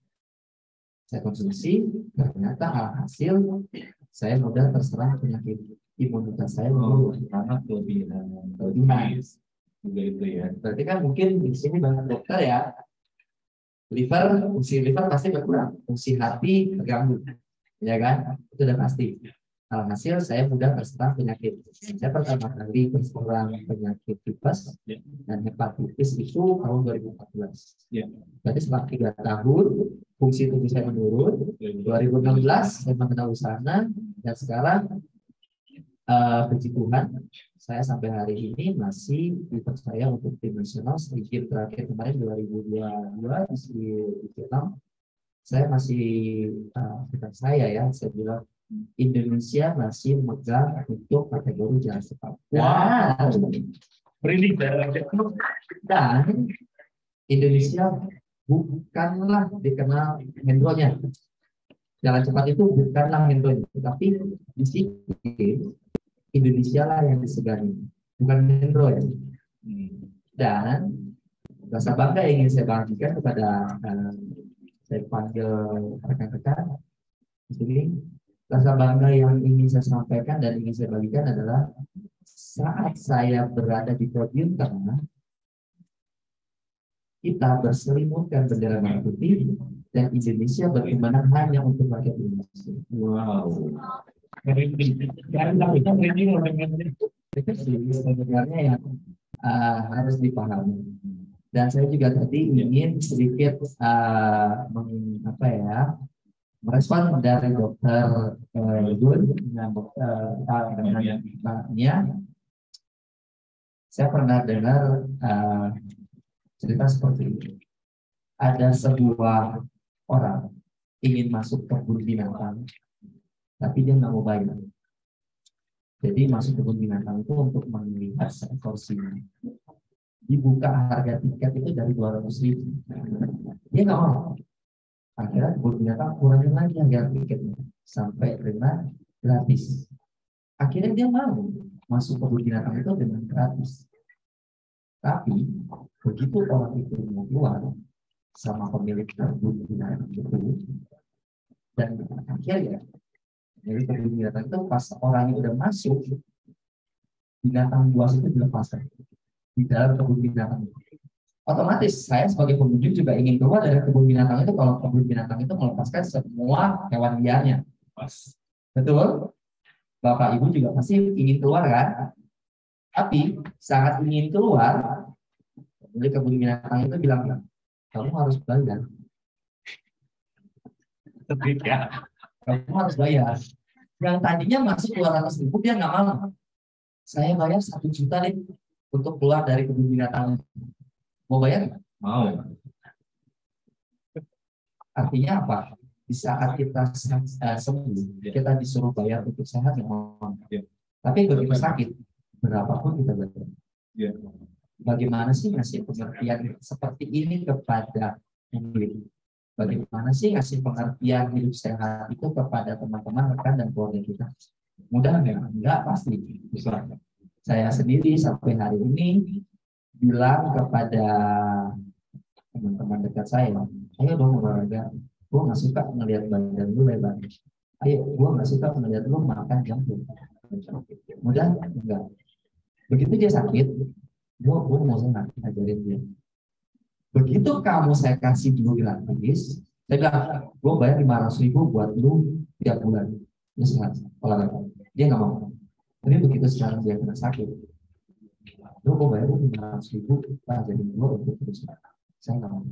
Saya konsumsi, ternyata hasil saya mudah terserang penyakit imunitas saya sangat kelebihan juga itu ya. Berarti kan mungkin di sini banyak dokter ya, fungsi liver pasti berkurang, fungsi hati terganggu, ya kan? Itu udah pasti. Alhasil saya mudah terserang penyakit. Saya pertama kali berserang penyakit tipes dan hepatitis itu tahun 2014. Ya. Jadi setelah 3 tahun fungsi tubuh saya menurun. 2016 saya mengenal usahana dan sekarang puji Tuhan saya sampai hari ini masih dipercaya untuk tim nasional. Sedikit terakhir kemarin 2022 di Vietnam saya masih bukan saya ya, saya bilang Indonesia masih memegang untuk kategori jalan cepat. Wow. Dan Indonesia bukanlah dikenal Hendronya. Jalan cepat itu bukanlah Hendronya, tapi di sini Indonesia lah yang disegani, bukan Hendro ya. Dan rasa bangga yang ingin saya bagikan kepada saya panggil rekan-rekan di sini. Rasa bangga yang ingin saya sampaikan dan ingin saya bagikan adalah saat saya berada di podium tengah, kita berselimutkan bendera merah putih dan Indonesia berkemenangan hanya untuk rakyat Indonesia. Wow. Itu sih sebenarnya yang harus dipahami. Dan saya juga tadi ingin sedikit merespon dari dokter Gun dengan Mbaknya. Saya pernah dengar cerita seperti ini. Ada sebuah orang ingin masuk kebun binatang, tapi dia nggak mau bayar. Jadi masuk kebun binatang itu untuk melihat seekor singa. Dibuka harga tiket itu dari 200.000. Dia nggak mau. Akhirnya kebun binatang kurangin lagi harga tiketnya sampai terima gratis. Akhirnya dia mau masuk kebun binatang itu dengan gratis. Tapi begitu orang itu mau keluar sama pemilik kebun binatang itu, dan akhirnya dari kebun binatang itu pas orang yang udah masuk, binatang buas itu dilepaskan di dalam kebun binatang. Otomatis saya sebagai pengunjung juga ingin keluar dari kebun binatang itu kalau kebun binatang itu melepaskan semua hewan liarnya. Betul? Bapak Ibu juga pasti ingin keluar kan? Tapi sangat ingin keluar, pemilik kebun binatang itu bilang, kamu harus bayar. Kamu harus bayar. Yang tadinya masih 200.000 dia nggak mau. Saya bayar 1 juta nih untuk keluar dari kebun binatang. Mau bayar nggak? Mau. Artinya apa? Di saat kita sembuh, kita disuruh bayar untuk sehat yang mau. Tapi begitu sakit, berapapun kita bayar. Bagaimana sih ngasih pengertian seperti ini kepada pemilik? Bagaimana sih ngasih pengertian hidup sehat itu kepada teman-teman, rekan dan keluarga kita? Mudah nggak? Nggak pasti. Saya sendiri sampai hari ini bilang kepada teman-teman dekat saya, ayo dong olahraga. Gue nggak suka melihat badan lu lebar. Ayo, gue nggak suka melihat lu makan junk food. Mudah enggak. Begitu dia sakit, gue mau sehat, ajarin dia. Begitu kamu saya kasih dulu gratis, saya bilang, gue bayar 500.000 buat lu tiap bulan. Lu sehat, olahraga. Dia nggak mau. Tapi begitu sekarang dia kena sakit, lu gue bayar 500.000, jadi gue untuk terus. Saya nggak mau.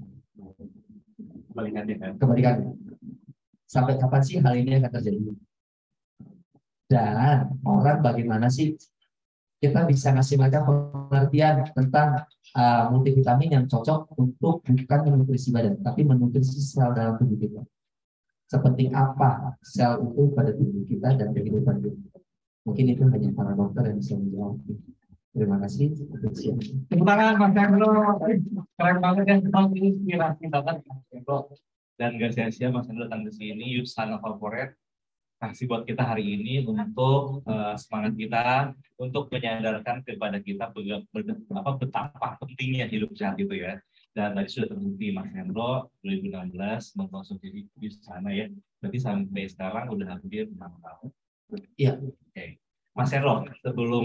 Kebalikannya. Sampai kapan sih hal ini akan terjadi? Dan orang bagaimana sih kita bisa ngasih mereka pengertian tentang multivitamin yang cocok untuk bukan menutrisi badan, tapi menutrisi sel dalam tubuh kita. Seperti apa sel itu pada tubuh kita dan kehidupan kita. Mungkin itu hanya para dokter yang bisa menjawab. Terima kasih. Tepuk tangan Mas Hendro. Keren banget ya, memang ini inspirasi banget Mas Hendro. Dan gak sia-sia Mas Hendro datang ke sini, Usahana Corporate kasih buat kita hari ini untuk semangat kita untuk menyadarkan kepada kita betapa pentingnya hidup sehat itu ya. Dan tadi sudah terbukti Mas Hendro 2016 mengkonsumsi di sana ya. Berarti sampai sekarang udah hampir 6 tahun. Iya. Oke. Mas Hendro, sebelum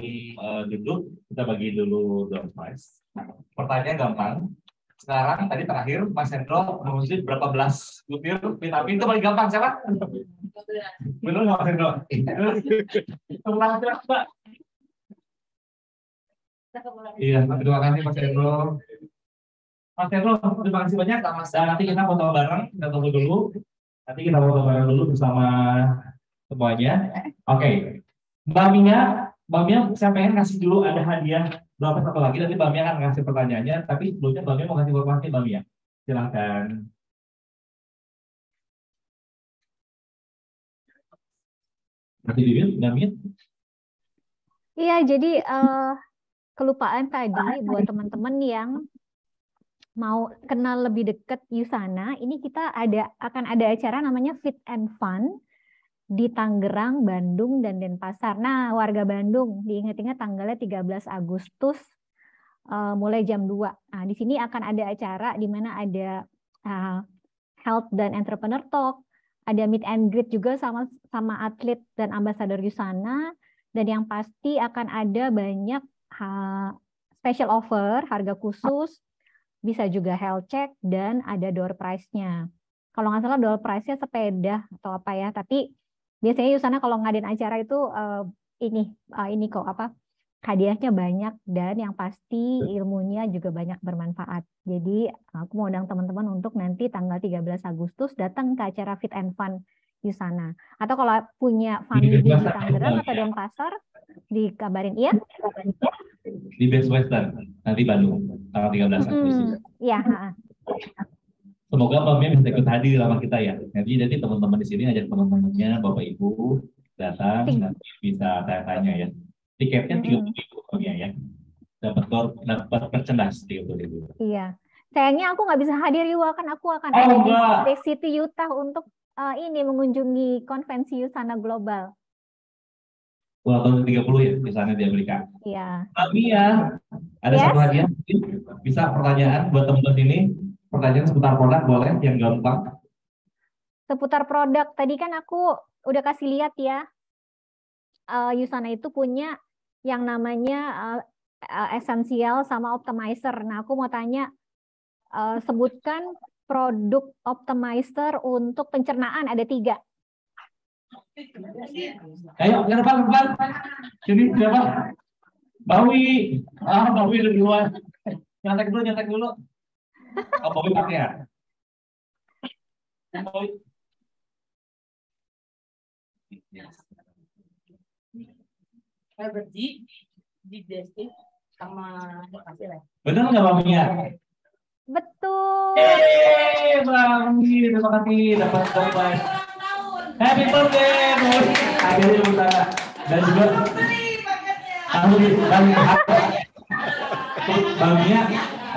duduk kita bagi dulu door prize. Pertanyaan gampang. sekarang tadi terakhir Mas Hendro mengusir berapa belas butir vitamin itu paling gampang siapa? Benar nggak Mas Hendro? Iya, terima kasih Mas Hendro. Mas Hendro, terima kasih banyak. Dan nanti kita foto bareng, kita tunggu dulu. Nanti kita foto bareng dulu bersama semuanya. Oke, Mbak Mia, saya pengen kasih dulu ada hadiah berapa satu lagi. Nanti Mbak Mia akan ngasih pertanyaannya. Tapi sebelumnya Mbak Mia mau kasih informasi Mbak Mia. Silakan. Nanti dulu, Mbak Mia. Iya, jadi kelupaan tadi buat teman-teman yang mau kenal lebih dekat Yusana, ini kita akan ada acara namanya Fit and Fun di Tangerang, Bandung, dan Denpasar. Nah, warga Bandung, diingat-ingat tanggalnya 13 Agustus mulai jam 2. Nah, di sini akan ada acara di mana ada Health dan Entrepreneur Talk, ada meet and greet juga sama atlet dan ambasador Yusana, dan yang pasti akan ada banyak special offer, harga khusus, bisa juga health check, dan ada door prize-nya. Kalau nggak salah door prize-nya sepeda atau apa ya, tapi biasanya Yusana kalau ngadain acara itu ini kok hadiahnya banyak, dan yang pasti ilmunya juga banyak bermanfaat. Jadi aku mau undang teman-teman untuk nanti tanggal 13 Agustus datang ke acara Fit and Fun Yusana. Atau kalau punya family di Tangerang atau Denpasar, dikabarin. Iya? Di Best Western, nanti Bandung, tanggal 13 Agustus. Iya. Semoga Mbak Mia bisa ikut hadir sama kita ya. Nanti teman-teman di sini ajak teman-temannya, Bapak Ibu datang, nanti bisa tanya-tanya ya. Tiketnya 30.000 Mbak Mia ya. Dapat merchandise 30.000. Iya. Sayangnya aku nggak bisa hadir, Iwa, kan aku akan ada di Lake City, Utah untuk mengunjungi konvensi Yusana Global. Ulang tahun 30 ya di sana di Amerika. Iya. Mbak Mia, ada satu hadiah bisa pertanyaan buat teman-teman ini. Pertanyaan seputar produk boleh yang gampang. Seputar produk, tadi kan aku udah kasih lihat ya. Yusana itu punya yang namanya Essential sama Optimizer. Nah, aku mau tanya, sebutkan produk Optimizer untuk pencernaan, ada 3. Ayo, yang depan. Sini, siapa? Bawi. Bawi udah duluan. Nyantek dulu. Oh, Bawi pakai ya? Bawi. Saya berdi di desting sama hasil ya. Benar nggak Mbak Mia? Betul. Mbak Mia, terima kasih dapat surprise. Happy birthday, Bawi. Akhirnya bisa. Dan juga Mbak Mia,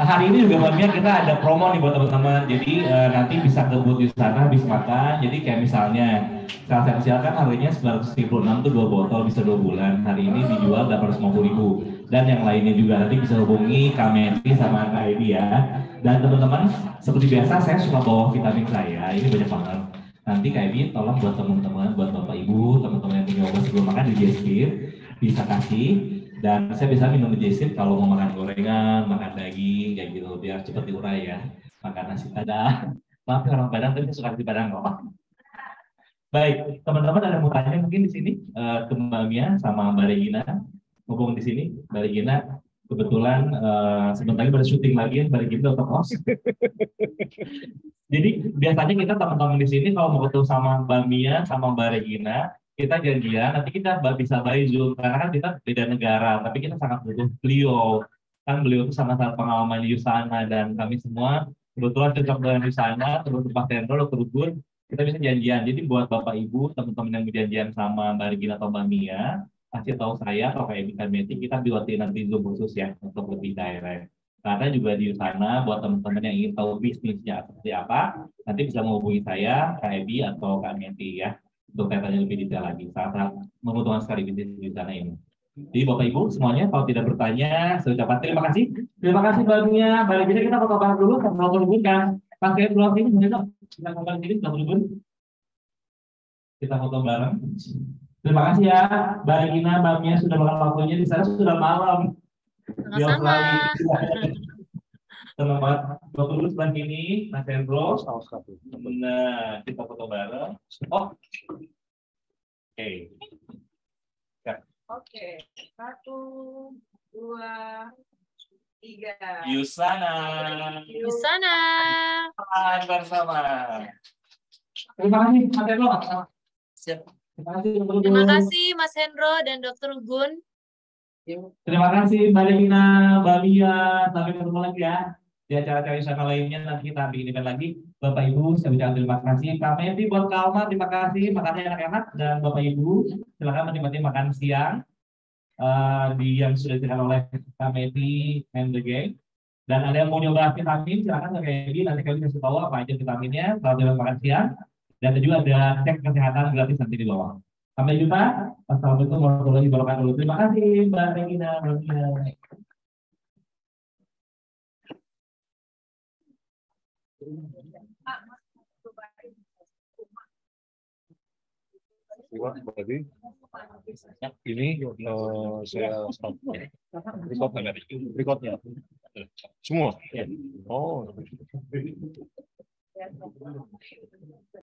hari ini juga Mbak Mia kita ada promo nih buat teman-teman. Jadi nanti bisa ke booth di sana, habis makan. Jadi kayak misalnya Secara esensial kan harganya 936 tuh 2 botol bisa 2 bulan. Hari ini dijual 850.000. Dan yang lainnya juga nanti bisa hubungi Kak Meti sama Kak Edi ya. Dan teman-teman, seperti biasa saya suka bawa vitamin saya. Ini banyak banget. Nanti Kak Edi tolong buat teman-teman, buat Bapak Ibu, teman-teman yang punya obat sebelum makan digestif, bisa kasih. Dan saya bisa minum digestif kalau mau makan gorengan, makan daging, kayak gitu biar cepat diurai ya. Makan nasi padang. Maaf ya orang Padang, tapi saya suka nasi Padang kok. Baik, teman-teman ada mau tanya mungkin di sini ke Mbak Mia sama Mbak Regina. Ngomong di sini, Mbak Regina kebetulan sebentar lagi pada syuting lagi, Mbak Regina untuk host. Jadi biasanya kita teman-teman di sini kalau mau ketemu sama Mbak Mia sama Mbak Regina, kita janjian nanti kita bisa by Zoom karena kan kita beda negara, tapi kita sangat butuh beliau. Kan beliau itu sangat pengalaman di Yusana dan kami semua kebetulan cocok dengan Yusana, terus Pak Tendro, Dr. Gun. Kita bisa janjian. Jadi buat Bapak Ibu, teman-teman yang berjanjian sama Mbak Regina atau Mbak Mia, kasih tahu saya atau kayak Edi Meti, kita buatin nanti Zoom khusus ya untuk lebih direct. Karena juga di sana buat teman-teman yang ingin tahu bisnisnya seperti apa, nanti bisa menghubungi saya, Kak Edi atau Kak Meti ya, untuk tanya lebih detail lagi. Sangat menguntungkan sekali bisnis di sana ini. Jadi Bapak Ibu semuanya kalau tidak bertanya, saya ucapkan terima kasih. Terima kasih Mbak Mia. Mbak Regina kita foto bareng dulu, sambil menghubungkan. Pakai peluang ini benar. Kita foto ini sudah berhubung. Kita foto bareng. Terima kasih ya, Mbak Regina, Mbak Mia sudah makan waktunya di sana sudah malam. Sama-sama. Senang banget. Foto dulu sebelah kini, Mas Hendro. Nah, kita foto bareng. Oh, oke. Oke, 1, 2, 3. Yusana. Di sana. Selamat bersama. Terima kasih, Mas Hendro. Siap. Terima kasih, Terima kasih Mas Hendro dan Dr. Gun. Terima kasih Mbak Regina, Mbak Lia. Sampai ketemu lagi ya di acara-acara wisata lainnya. Nanti kita bikin event lagi. Bapak Ibu, saya ucapkan terima kasih. Kak Meti buat Kak Alma, terima kasih. Makannya enak-enak. Dan Bapak Ibu, silakan menikmati makan siang yang sudah disediakan oleh Kak Meti and the gang. Dan ada yang mau nyoba vitamin, silakan ke Kedi. Nanti kami kasih tahu apa aja vitaminnya setelah jalan makan siang. Dan juga ada cek kesehatan gratis nanti di bawah. Sampai jumpa. Assalamualaikum warahmatullahi wabarakatuh. Terima kasih Mbak Regina. Berarti ini saya stop recordnya semua. Oh.